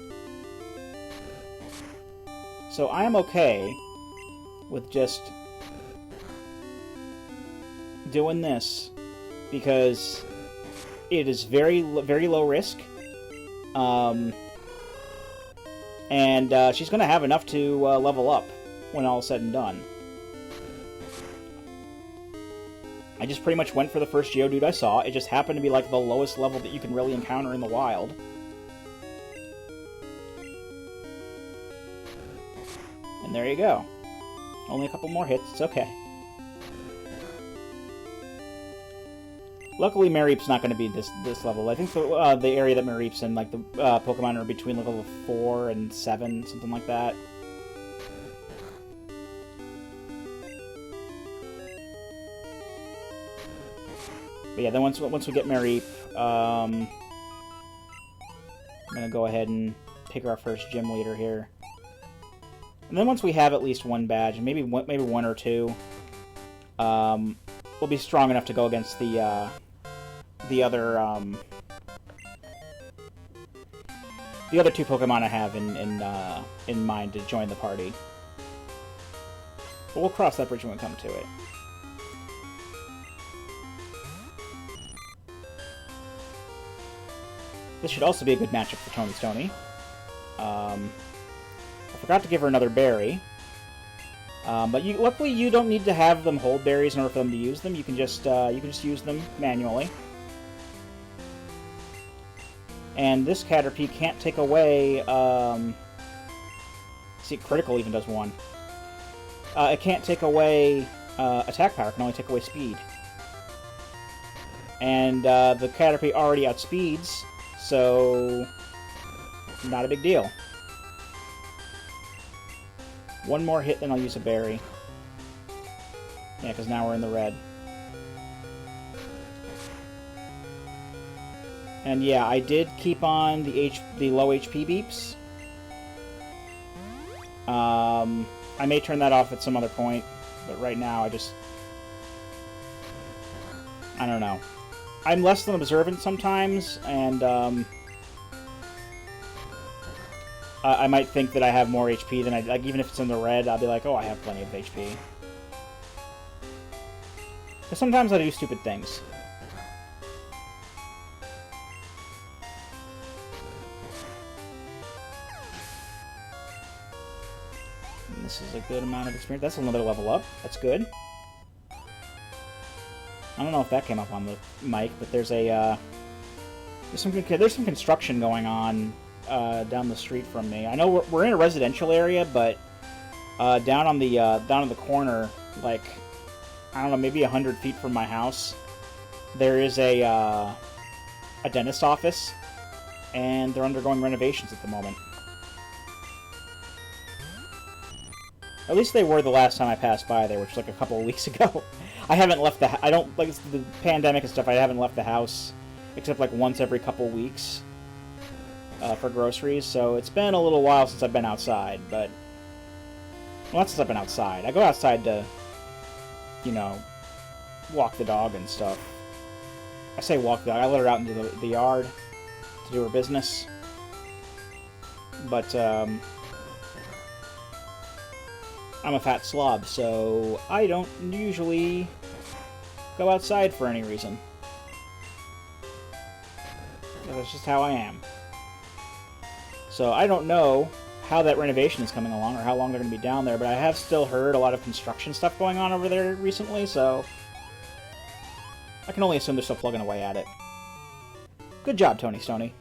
So I am okay with just doing this because it is very low risk. And she's going to have enough to level up when all is said and done. I just pretty much went for the first Geodude I saw. It just happened to be like the lowest level that you can really encounter in the wild. And there you go. Only a couple more hits. It's okay. Luckily, Mareep's not going to be this level. I think the area that Mareep's in, like the Pokemon are between level 4 and 7, something like that. But yeah, then once we get Mareep, I'm going to go ahead and pick our first gym leader here. And then once we have at least 1 badge, maybe 1 or 2, we'll be strong enough to go against the other 2 Pokemon I have in mind to join the party. But we'll cross that bridge when we come to it. This should also be a good matchup for Tony Stoney. I forgot to give her another berry. But luckily you don't need to have them hold berries in order for them to use them. You can just use them manually. And this Caterpie can't take away... see, critical even does 1. It can't take away attack power. It can only take away speed. And the Caterpie already outspeeds, so not a big deal. 1 more hit, then I'll use a berry. Yeah, because now we're in the red. And yeah, I did keep on the low HP beeps. I may turn that off at some other point, but right now I don't know. I'm less than observant sometimes, and I might think that I have more HP than like, even if it's in the red, I'll be like, oh, I have plenty of HP. Because sometimes I do stupid things. And this is a good amount of experience. That's another level up. That's good. I don't know if that came up on the mic, but there's a there's some construction going on down the street from me. I know we're in a residential area, but down in the corner, like I don't know, maybe 100 feet from my house, there is a dentist office, and they're undergoing renovations at the moment. At least they were the last time I passed by there, which was like a couple of weeks ago. I haven't left the... I don't... Like, the pandemic and stuff, I haven't left the house except like once every couple weeks for groceries, so it's been a little while since I've been outside, but... Well, not since I've been outside. I go outside to, you know, walk the dog and stuff. I say walk the dog. I let her out into the yard to do her business. But, I'm a fat slob, so I don't usually go outside for any reason. That's just how I am. So I don't know how that renovation is coming along or how long they're going to be down there, but I have still heard a lot of construction stuff going on over there recently, so I can only assume they're still plugging away at it. Good job, Tony Stoney.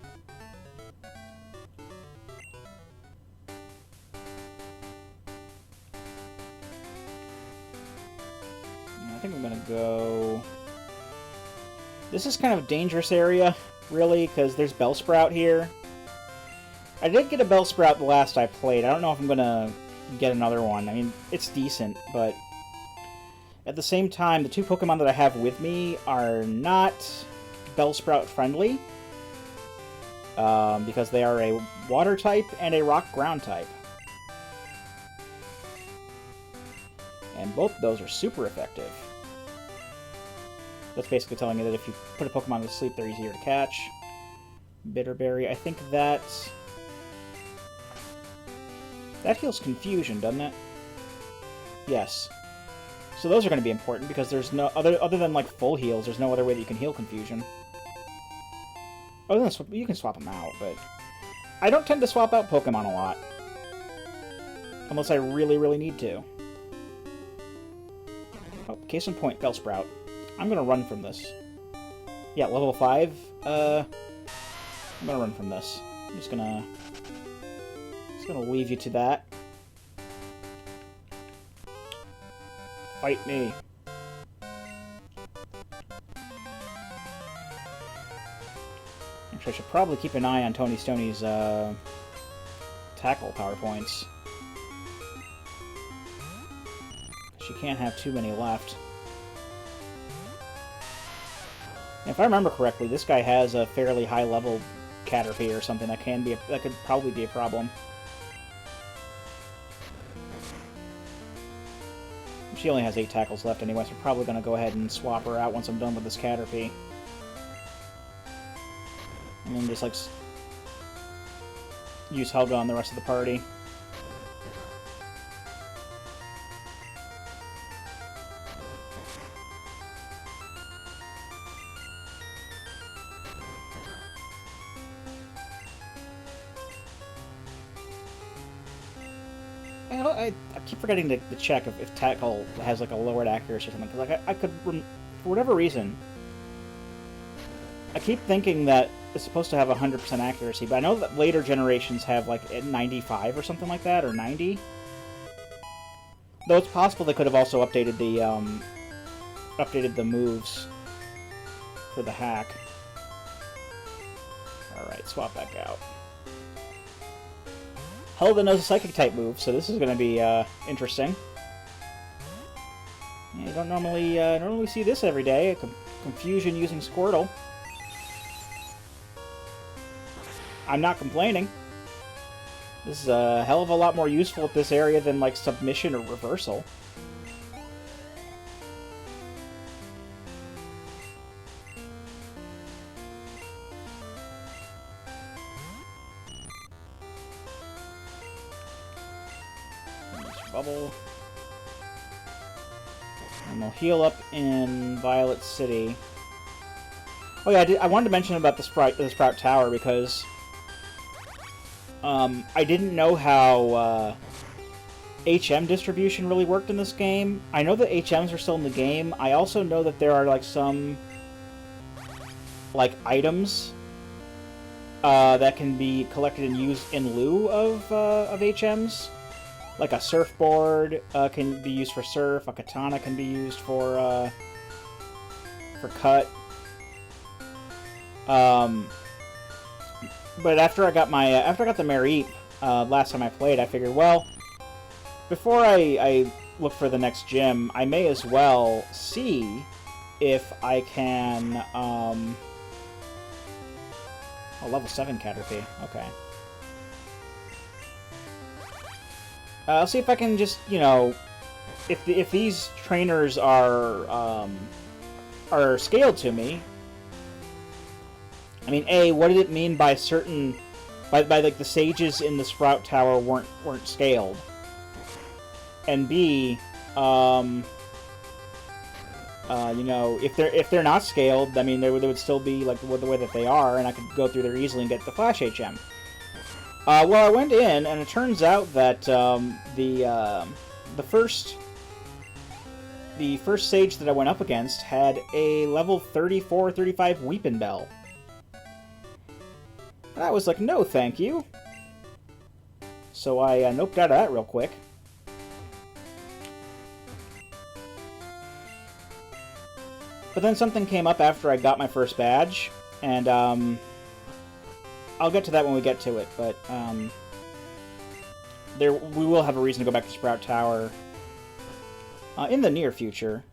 I think I'm going to go... This is kind of a dangerous area, really, because there's Bellsprout here. I did get a Bellsprout the last I played. I don't know if I'm going to get another one. I mean, it's decent, but at the same time, the two Pokemon that I have with me are not Bellsprout friendly, because they are a water type and a rock ground type. And both of those are super effective. That's basically telling you that if you put a Pokemon to sleep, they're easier to catch. Bitterberry, I think that heals Confusion, doesn't it? Yes. So those are going to be important, because there's no... Other than, like, full heals, there's no other way that you can heal Confusion. Oh, you can swap them out, but... I don't tend to swap out Pokemon a lot. Unless I really, really need to. Oh, case in point, Bellsprout. I'm going to run from this. Yeah, level 5. I'm going to run from this. I'm just going to leave you to that. Fight me. Actually, I should probably keep an eye on Tony Stoney's tackle PowerPoints. She can't have too many left. If I remember correctly, this guy has a fairly high level Caterpie or something that could probably be a problem. She only has 8 tackles left anyway, so we're probably going to go ahead and swap her out once I'm done with this Caterpie. And then just, like, use Helga on the rest of the party. I keep forgetting to check if Tackle has, like, a lowered accuracy or something, because, like, I could, for whatever reason, I keep thinking that it's supposed to have 100% accuracy, but I know that later generations have, like, 95 or something like that, or 90. Though it's possible they could have also updated the moves for the hack. Alright, swap back out. Helga knows a Psychic-type move, so this is going to be interesting. Yeah, you don't normally see this every day. Confusion using Squirtle. I'm not complaining. This is a hell of a lot more useful at this area than, like, Submission or Reversal. Bubble. And we'll heal up in Violet City. Oh yeah, I wanted to mention about the Sprout Tower because I didn't know how HM distribution really worked in this game. I know that HMs are still in the game. I also know that there are, like, some, like, items that can be collected and used in lieu of HMs. Like a surfboard can be used for surf, a katana can be used for cut. But after I got the Mareep last time I played, I figured, well, before I look for the next gym, I may as well see if I can, a level 7 Caterpie, okay. I'll see if I can just, you know, if these trainers are scaled to me. I mean, A, what did it mean by certain, by like the sages in the Sprout Tower weren't scaled? And B, you know, if they're not scaled, I mean, they would still be like the way that they are, and I could go through there easily and get the Flash HM. Well, I went in, and it turns out that the first sage that I went up against had a level 34, 35 Weepinbell. And I was like, no, thank you. So I noped out of that real quick. But then something came up after I got my first badge, and I'll get to that when we get to it, but we will have a reason to go back to Sprout Tower in the near future.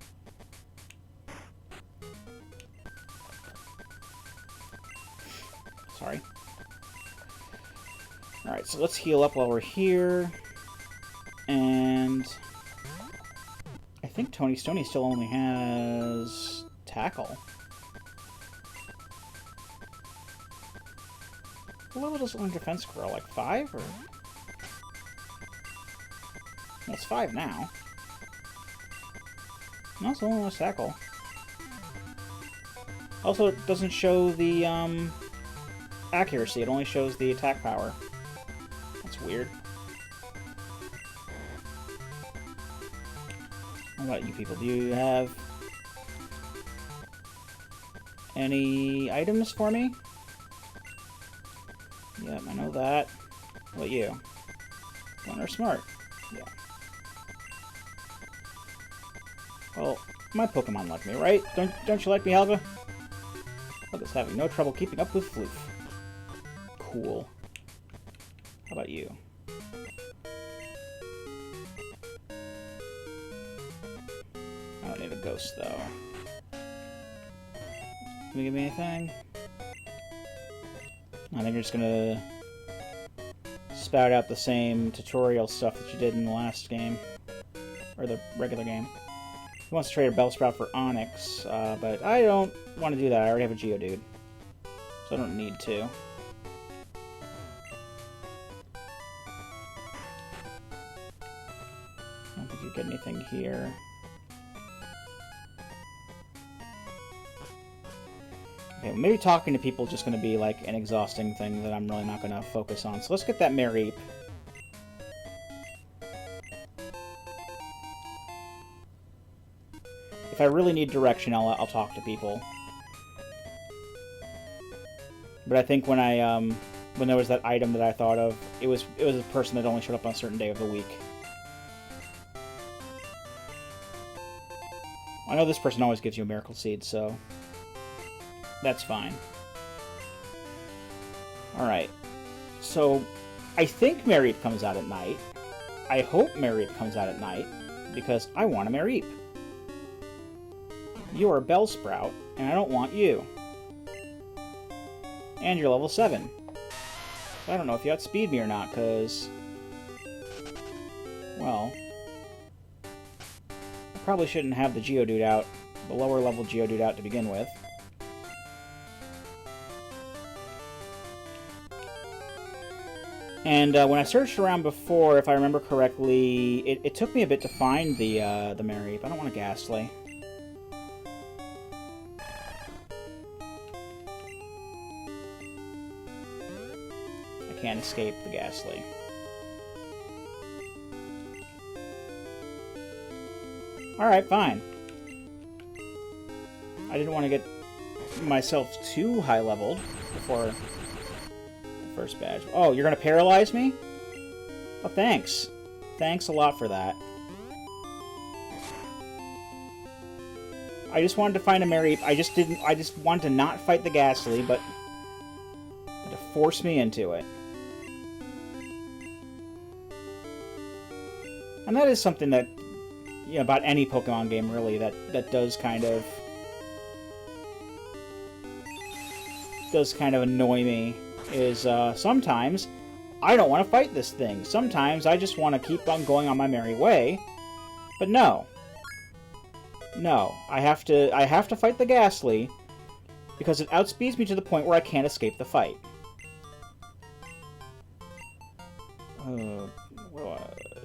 Sorry. Alright, so let's heal up while we're here. And I think Tony Stoney still only has Tackle. What level does Orange Defense grow? Like 5? Or... well, it's 5 now. No, it's only has Tackle. Also, it doesn't show the accuracy. It only shows the attack power. That's weird. What about you people? Do you have any items for me? Yep, I know that. What about you? One or smart? Yeah. Well, my Pokemon like me, right? Don't you like me, Helga? Helga's having no trouble keeping up with Floof. Cool. How about you? I don't need a ghost, though. Can you give me anything? I think you're just gonna spout out the same tutorial stuff that you did in the last game. Or the regular game. He wants to trade a Bellsprout for Onix, but I don't want to do that. I already have a Geodude. So I don't need to. I don't think you get anything here. Okay, well, maybe talking to people is just going to be like an exhausting thing that I'm really not going to focus on. So let's get that Mareep. If I really need direction, I'll talk to people. But I think when when there was that item that I thought of, it was a person that only showed up on a certain day of the week. I know this person always gives you a Miracle Seed, so that's fine. Alright. So, I think Mareep comes out at night. I hope Mareep comes out at night, because I want a Mareep. You're a Bellsprout, and I don't want you. And you're level 7. I don't know if you outspeed me or not, because... well... I probably shouldn't have the Geodude out, the lower level Geodude out to begin with. And when I searched around before, if I remember correctly, it took me a bit to find the Mareep. I don't want a Ghastly. I can't escape the Ghastly. Alright, fine. I didn't want to get myself too high-leveled before the first badge. Oh, you're going to paralyze me? Oh, thanks. Thanks a lot for that. I just wanted to find a Mareep. I just wanted to not fight the Ghastly, but To force me into it. And that is something that, you know, about any Pokemon game, really, that does kind of annoy me, is sometimes I don't want to fight this thing. Sometimes I just want to keep on going on my merry way. But no. No, I have to fight the Ghastly, because it outspeeds me to the point where I can't escape the fight.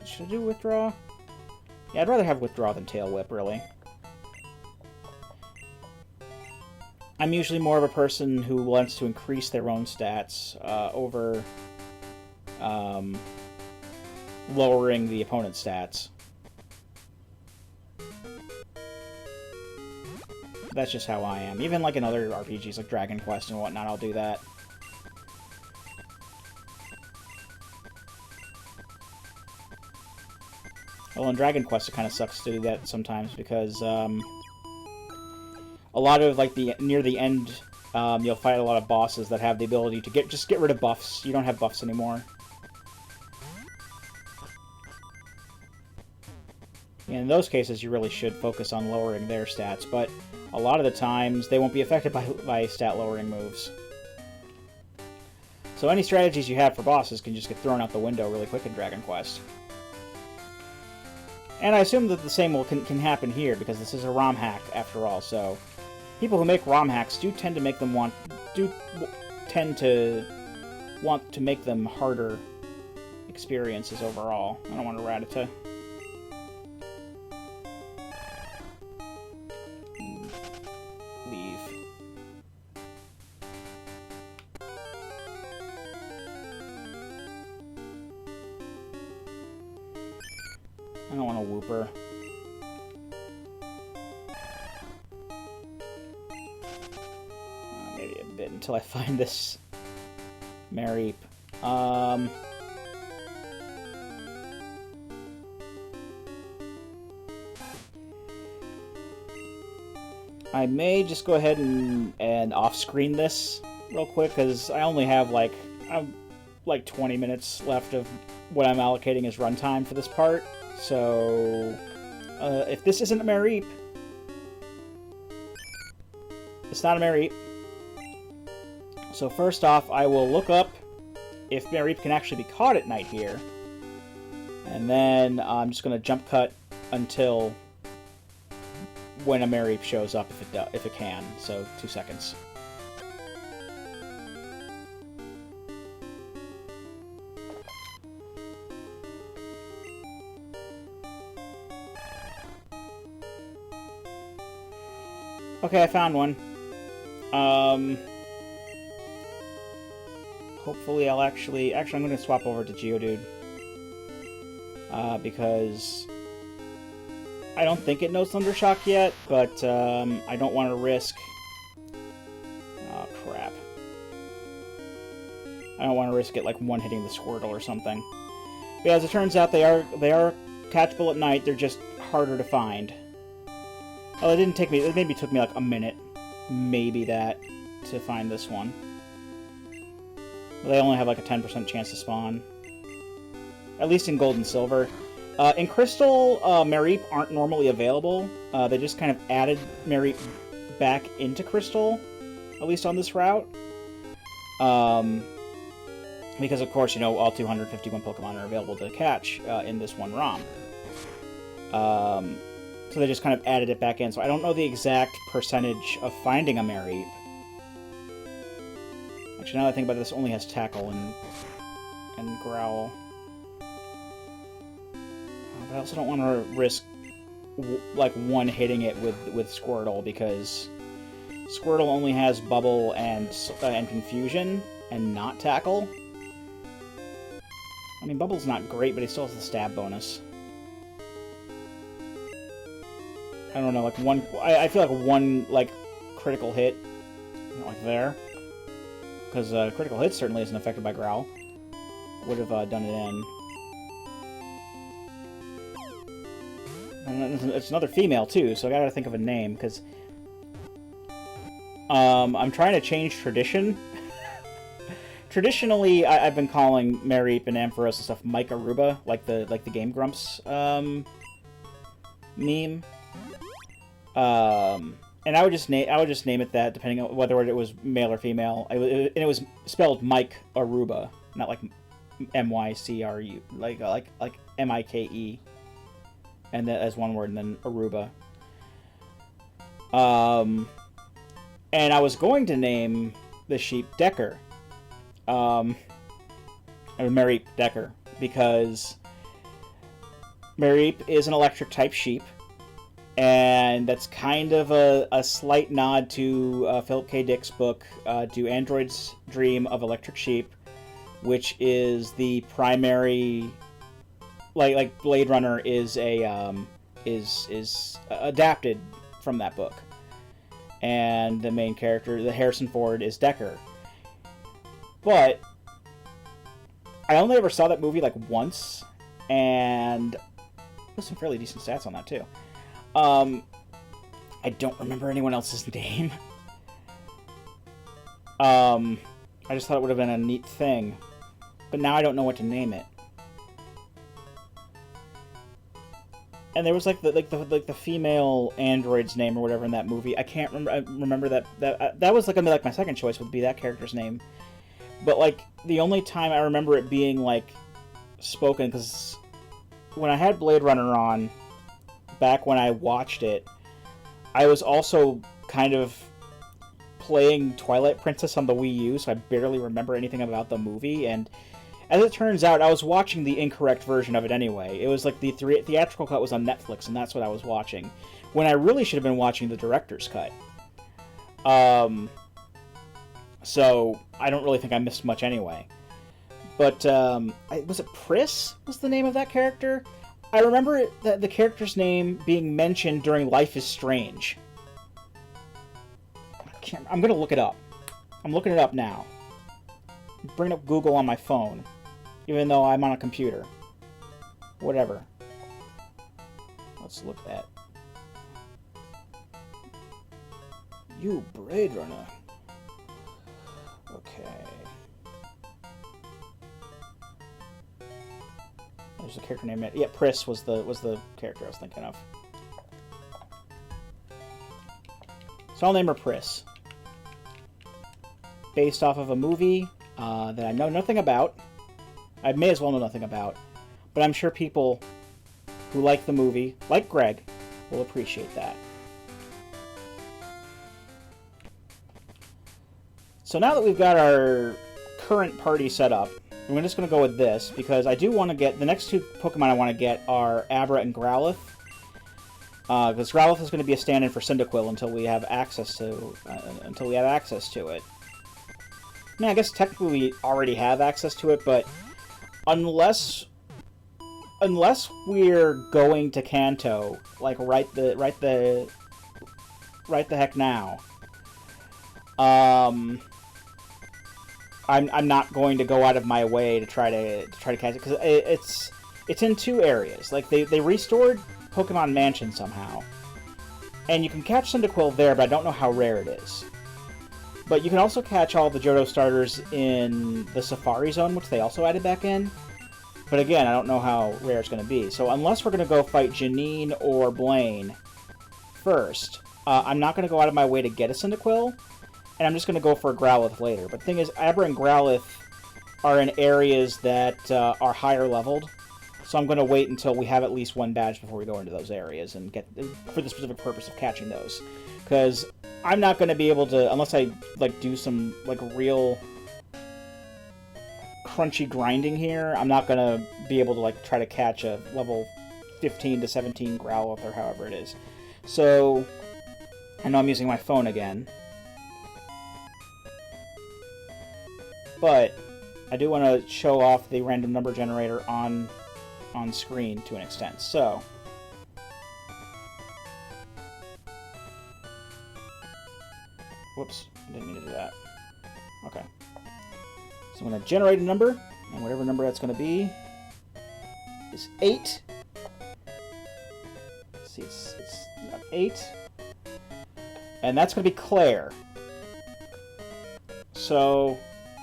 Should I do Withdraw? Yeah, I'd rather have Withdraw than Tail Whip, really. I'm usually more of a person who wants to increase their own stats over lowering the opponent's stats. That's just how I am. Even like in other RPGs like Dragon Quest and whatnot, I'll do that. Well, in Dragon Quest it kind of sucks to do that sometimes because a lot of like near the end, you'll fight a lot of bosses that have the ability to just get rid of buffs. You don't have buffs anymore. In those cases, you really should focus on lowering their stats, but a lot of the times they won't be affected by stat-lowering moves. So any strategies you have for bosses can just get thrown out the window really quick in Dragon Quest. And I assume that the same can happen here, because this is a ROM hack, after all, so people who make ROM hacks do tend to want to make them harder experiences overall. I don't want to Rattata. Leave. I don't want a Wooper. Maybe a bit until I find this Mareep. I may just go ahead and off-screen this real quick, because I only have like 20 minutes left of what I'm allocating as runtime for this part. So, if this isn't a Mareep, it's not a Mareep. So first off, I will look up if Mareep can actually be caught at night here. And then I'm just going to jump cut until when a Mareep shows up, if it can. So 2 seconds. Okay, I found one. Hopefully I'll actually I'm going to swap over to Geodude. Because I don't think it knows Thundershock yet, but I don't want to risk... Oh, crap. I don't want to risk it, like, one-hitting the Squirtle or something. But as it turns out, they are catchable at night, they're just harder to find. Well, it maybe took me like a minute, maybe that, to find this one. They only have like a 10% chance to spawn. At least in Gold and Silver. In Crystal, Mareep aren't normally available. They just kind of added Mareep back into Crystal, at least on this route. Because of course, you know, all 251 Pokemon are available to catch in this one ROM. So they just kind of added it back in. So I don't know the exact percentage of finding a Mareep. Actually, now that I think about it, this only has Tackle and Growl. But I also don't want to risk, like, one-hitting it with Squirtle, because Squirtle only has Bubble and Confusion, and not Tackle. I mean, Bubble's not great, but he still has the stab bonus. I don't know, like I feel like one, like, critical hit, like there, because critical hit certainly isn't affected by Growl. Would have done it in. And it's another female too, so I gotta think of a name, because I'm trying to change tradition traditionally, I've been calling Mareep and Ampharos and stuff Mike Aruba, like the Game Grumps meme. And I would just name it that, depending on whether it was male or female. And it was spelled Mike Aruba, not like MYCRU, like MIKE, and that as one word, and then Aruba. And I was going to name the sheep Decker, or Mareep Decker, because Mareep is an electric type sheep. And that's kind of a slight nod to Philip K. Dick's book, Do Androids Dream of Electric Sheep, which is the primary, like Blade Runner is adapted from that book, and the main character, the Harrison Ford, is Decker. But I only ever saw that movie like once, and there's some fairly decent stats on that too. I don't remember anyone else's name. I just thought it would have been a neat thing, but now I don't know what to name it. And there was like the female android's name or whatever in that movie. I can't remember. I remember that was like my second choice would be that character's name. But like the only time I remember it being like spoken, because when I had Blade Runner on, back when I watched it, I was also kind of playing Twilight Princess on the Wii U, so I barely remember anything about the movie, and as it turns out, I was watching the incorrect version of it anyway. It was like the theatrical cut was on Netflix, and that's what I was watching, when I really should have been watching the director's cut. So I don't really think I missed much anyway. But, was it Pris was the name of that character? I remember the character's name being mentioned during Life is Strange. I'm going to look it up. I'm looking it up now. I'm bringing up Google on my phone, even though I'm on a computer. Whatever. Let's look at... You Blade Runner. Okay. There's a character named... Yeah, Pris was the character I was thinking of. So I'll name her Pris. Based off of a movie that I know nothing about. I may as well know nothing about. But I'm sure people who like the movie, like Greg, will appreciate that. So now that we've got our current party set up, we're just going to go with this, because I do want to get... The next two Pokemon I want to get are Abra and Growlithe. Because Growlithe is going to be a stand-in for Cyndaquil until we have access to it. I mean, I guess technically we already have access to it, but unless we're going to Kanto, like right the heck now, I'm not going to go out of my way to try to catch it, because it's in two areas. Like they restored Pokemon Mansion somehow, and you can catch Cyndaquil there, but I don't know how rare it is. But you can also catch all the Johto starters in the Safari Zone, which they also added back in. But again, I don't know how rare it's going to be. So unless we're going to go fight Janine or Blaine first, I'm not going to go out of my way to get a Cyndaquil, and I'm just going to go for a Growlithe later. But the thing is, Abra and Growlithe are in areas that are higher leveled, so I'm going to wait until we have at least one badge before we go into those areas and get for the specific purpose of catching those. Because I'm not going to be able to, unless I like do some like real crunchy grinding here, I'm not going to be able to like try to catch a level 15 to 17 Growlithe or however it is. So I know I'm using my phone again, but I do want to show off the random number generator on screen to an extent. So whoops, didn't mean to do that. Okay. So I'm going to generate a number, and whatever number that's going to be is 8. Let's see, it's 8. And that's going to be Claire. So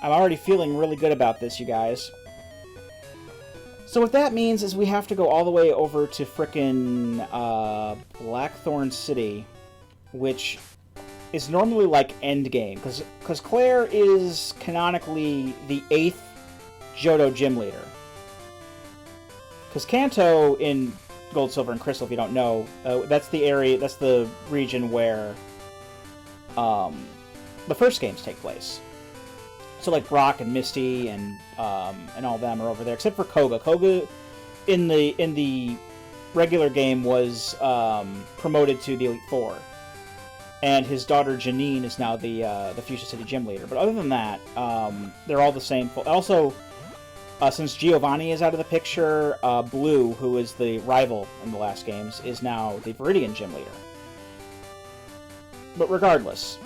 I'm already feeling really good about this, you guys. So what that means is we have to go all the way over to frickin' Blackthorn City, which is normally like endgame, because Claire is canonically the 8th Johto gym leader. Because Kanto in Gold, Silver, and Crystal, if you don't know, that's the area, that's the region where the first games take place. So like Brock and Misty and all them are over there, except for Koga. Koga in the regular game was promoted to the Elite Four, and his daughter Janine is now the Fuchsia City gym leader. But other than that, they're all the same. Also, since Giovanni is out of the picture, Blue, who is the rival in the last games, is now the Viridian gym leader. But regardless,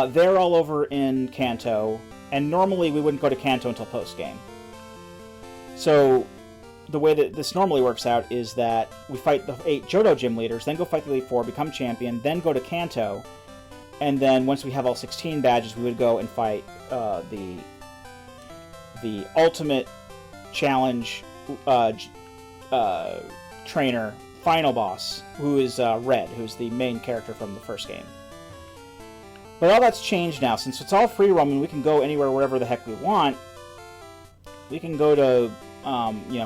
they're all over in Kanto, and normally we wouldn't go to Kanto until post-game. So the way that this normally works out is that we fight the 8 Johto gym leaders, then go fight the Elite Four, become champion, then go to Kanto, and then once we have all 16 badges, we would go and fight the ultimate challenge trainer, final boss, who is Red, who's the main character from the first game. But all that's changed now. Since it's all free roam and we can go anywhere, wherever the heck we want, we can go to,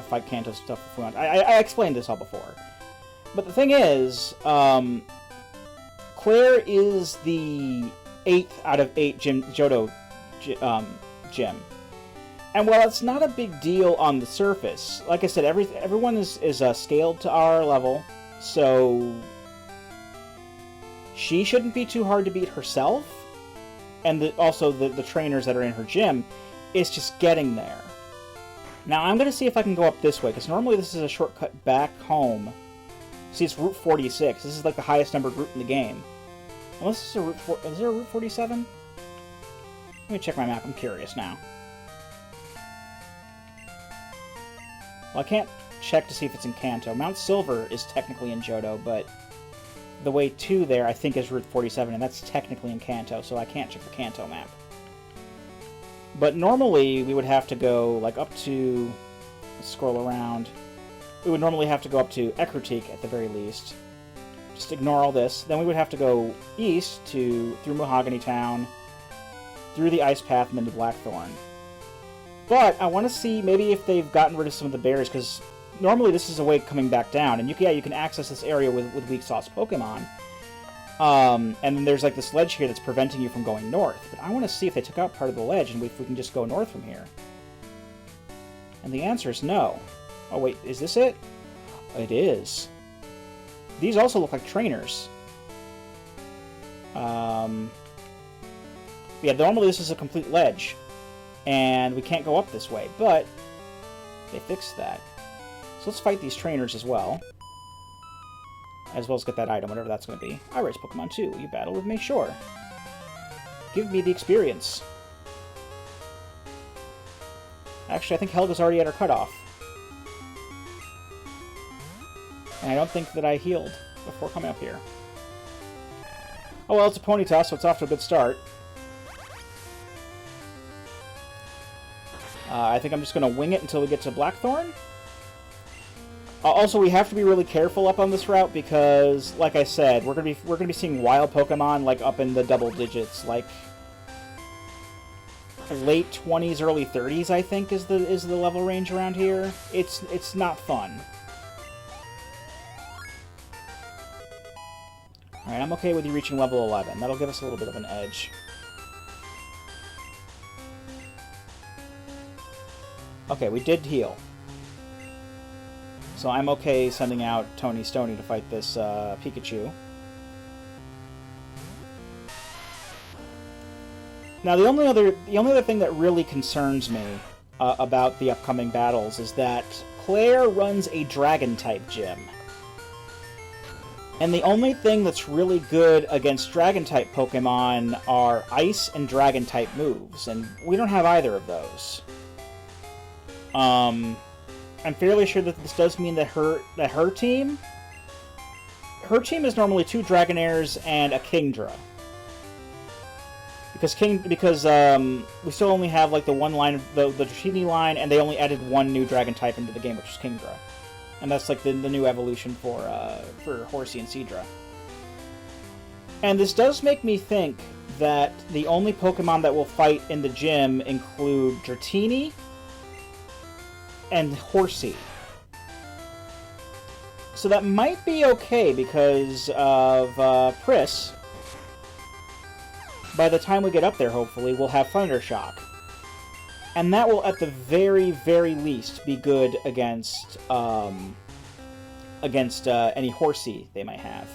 fight Kanto stuff if we want. I explained this all before. But the thing is, Claire is the 8th out of 8 Johto gym. And while it's not a big deal on the surface, like I said, everyone is scaled to our level, so she shouldn't be too hard to beat herself, and also the trainers that are in her gym. It's just getting there. Now I'm going to see if I can go up this way, because normally this is a shortcut back home. See, it's Route 46. This is like the highest numbered route in the game. Unless this is a Route 4... Is there a Route 47? Let me check my map. I'm curious now. Well, I can't check to see if it's in Kanto. Mount Silver is technically in Johto, but the way to there, I think, is Route 47, and that's technically in Kanto, so I can't check the Kanto map. But normally, we would have to go, like, up to... Let's scroll around. We would normally have to go up to Ecruteak, at the very least. Just ignore all this. Then we would have to go east through Mahogany Town, through the Ice Path, and then to Blackthorn. But I want to see maybe if they've gotten rid of some of the barriers, because normally this is a way coming back down, and you can access this area with weak sauce Pokemon. And then there's like this ledge here that's preventing you from going north. But I want to see if they took out part of the ledge and if we can just go north from here. And the answer is no. Oh wait, is this it? It is. These also look like trainers. Yeah, normally this is a complete ledge. And we can't go up this way, but they fixed that. So let's fight these trainers as well. As well as get that item, whatever that's going to be. I race Pokemon too. Will you battle with me? Sure. Give me the experience. Actually, I think Helga's already at her cutoff. And I don't think that I healed before coming up here. Oh well, it's a Ponyta, so it's off to a good start. I think I'm just going to wing it until we get to Blackthorn. Also, we have to be really careful up on this route because, like I said, we're gonna be seeing wild Pokemon like up in the double digits, like late 20s, early 30s. I think is the level range around here. It's not fun. All right, I'm okay with you reaching level 11. That'll give us a little bit of an edge. Okay, we did heal. So I'm okay sending out Tony Stoney to fight this Pikachu. Now the only other thing that really concerns me about the upcoming battles is that Claire runs a Dragon-type gym. And the only thing that's really good against Dragon-type Pokemon are Ice and Dragon-type moves, and we don't have either of those. I'm fairly sure that this does mean that her team is normally 2 Dragonairs and a Kingdra. we still only have like the one line, the Dratini line, and they only added one new dragon type into the game, which is Kingdra, and that's like the new evolution for Horsea and Seadra. And this does make me think that the only Pokemon that will fight in the gym include Dratini and Horsea. So that might be okay because of Pris. By the time we get up there, hopefully, we'll have Thundershock. And that will, at the very, very least, be good against any Horsea they might have.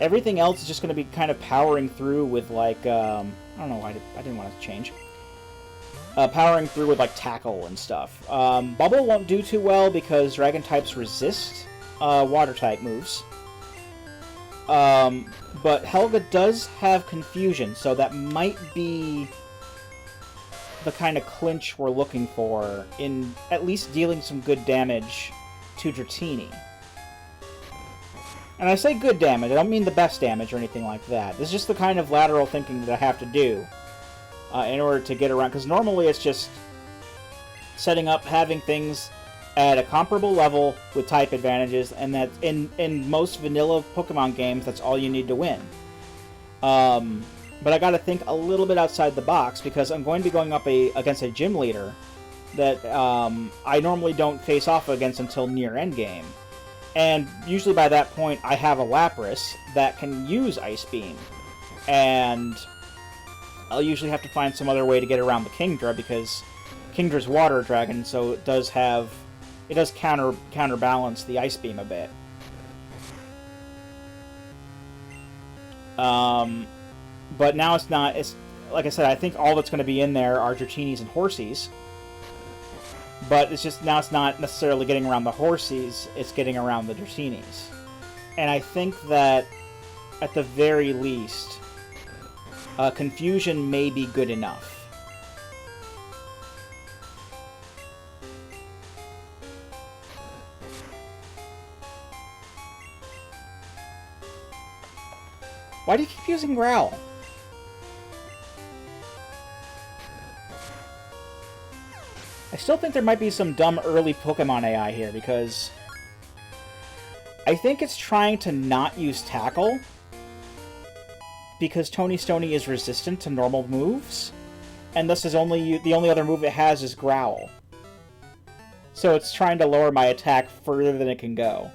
Everything else is just going to be kind of powering through with, like, I don't know why I didn't want to change. Powering through with, like, Tackle and stuff. Bubble won't do too well because Dragon types resist Water-type moves. But Helga does have Confusion, so that might be the kind of clinch we're looking for in at least dealing some good damage to Dratini. And I say good damage, I don't mean the best damage or anything like that. This is just the kind of lateral thinking that I have to do in order to get around, because normally it's just setting up, having things at a comparable level with type advantages, and that in most vanilla Pokemon games, that's all you need to win. But I gotta think a little bit outside the box, because I'm going to be going up against a gym leader that I normally don't face off against until near endgame. And usually by that point, I have a Lapras that can use Ice Beam. And I'll usually have to find some other way to get around the Kingdra, because Kingdra's Water Dragon, so it does counterbalance the Ice Beam a bit. But now it's like I said, I think all that's going to be in there are Dratinis and Horseas. But it's not necessarily getting around the Horseas, it's getting around the Dratinis. And I think that, at the very least, Confusion may be good enough. Why do you keep using Growl? I still think there might be some dumb early Pokemon AI here, because I think it's trying to not use Tackle, because Tony Stony is resistant to normal moves, and thus the only other move it has is Growl. So it's trying to lower my attack further than it can go.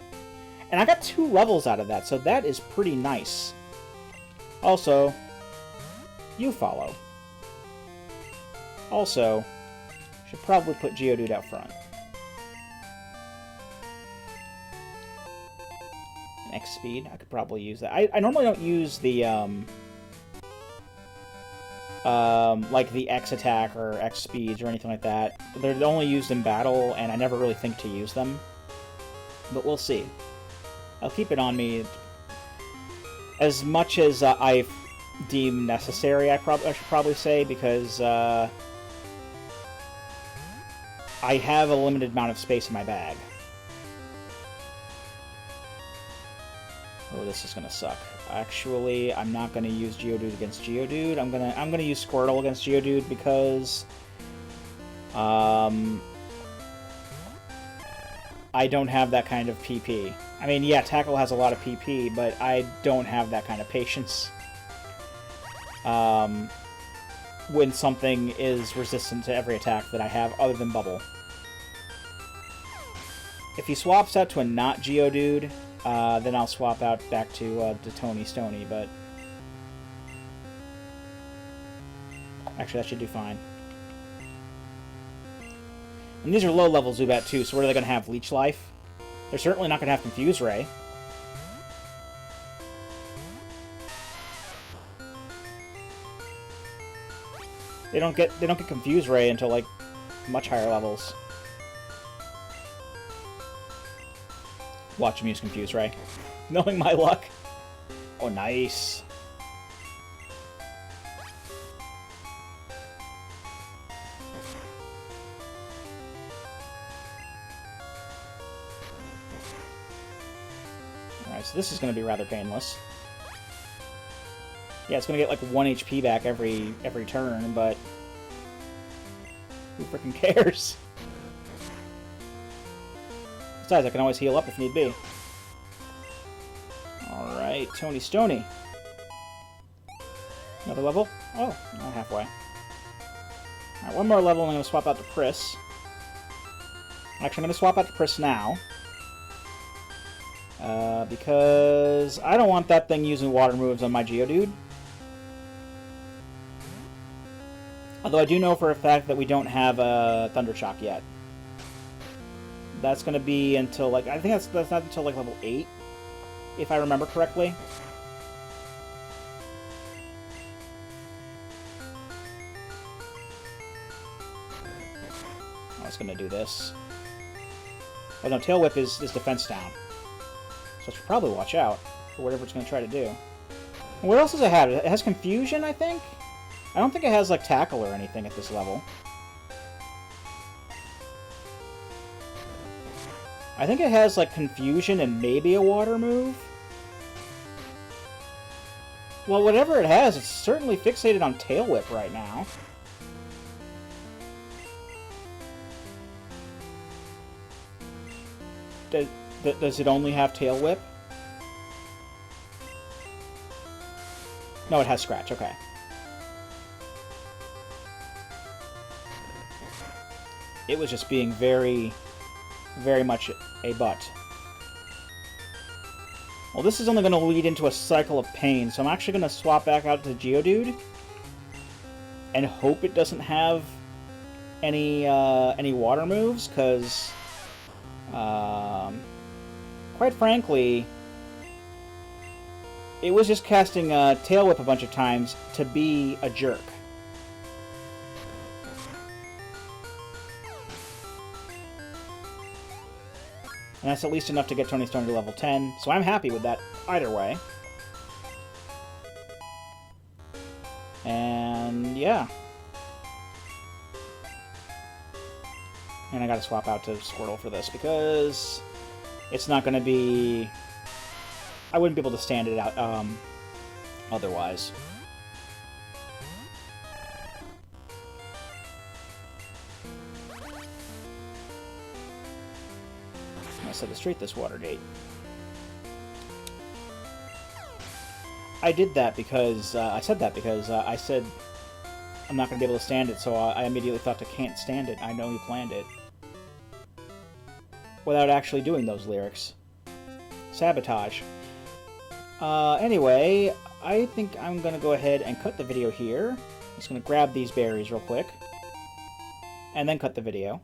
And I got 2 levels out of that, so that is pretty nice. Also, you follow. Also, should probably put Geodude out front. X speed, I could probably use that. I normally don't use the like the X attack or X speeds or anything like that. They're only used in battle, and I never really think to use them. But we'll see. I'll keep it on me as much as I deem necessary, I should probably say, because I have a limited amount of space in my bag. Oh, this is gonna suck. Actually, I'm not gonna use Geodude against Geodude. I'm gonna use Squirtle against Geodude because I don't have that kind of PP. I mean, yeah, Tackle has a lot of PP, but I don't have that kind of patience. When something is resistant to every attack that I have other than Bubble. If he swaps out to a not Geodude, then I'll swap out back to Tony Stony, but actually that should do fine. And these are low-level Zubat too, so what are they going to have? Leech Life? They're certainly not going to have Confuse Ray. They don't get Confuse Ray until like much higher levels. Watch him use Confuse Ray. Knowing my luck. Oh, nice. Alright, so this is going to be rather painless. Yeah, it's gonna get like 1 HP back every turn, but who freaking cares? Besides, I can always heal up if need be. Alright, Tony Stoney. Another level? Oh, not halfway. Alright, one more level and I'm going to swap out to Pris. Actually, I'm going to swap out to Pris now. Because I don't want that thing using water moves on my Geodude. Although I do know for a fact that we don't have a Thunder Shock yet. That's going to be until, like, I think that's not until, like, level 8, if I remember correctly. I was going to do this. Oh no, Tail Whip is defense down. So I should probably watch out for whatever it's going to try to do. And what else does it have? It has Confusion, I think? I don't think it has, like, Tackle or anything at this level. I think it has, like, Confusion and maybe a water move. Well, whatever it has, it's certainly fixated on Tail Whip right now. Does it only have Tail Whip? No, it has Scratch, okay. It was just being very, very much a butt. Well, this is only going to lead into a cycle of pain, so I'm actually going to swap back out to Geodude and hope it doesn't have any water moves, because quite frankly, it was just casting Tail Whip a bunch of times to be a jerk. And that's at least enough to get Tony Stone to level 10, so I'm happy with that either way. And yeah. And I gotta swap out to Squirtle for this, because it's not gonna be... I wouldn't be able to stand it out otherwise. I set it straight this water gate. I did that because, I said that because I said I'm not going to be able to stand it, so I immediately thought I can't stand it. I know you planned it. Without actually doing those lyrics. Sabotage. Anyway, I think I'm going to go ahead and cut the video here. I'm just going to grab these berries real quick. And then cut the video.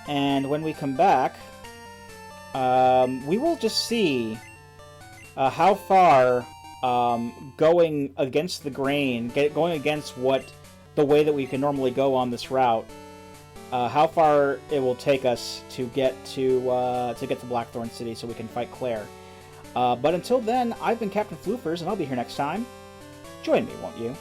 And when we come back, we will just see how far going against the grain, going against the way that we can normally go on this route, how far it will take us to get to Blackthorn City so we can fight Claire. But until then, I've been Captain Floofers, and I'll be here next time. Join me, won't you?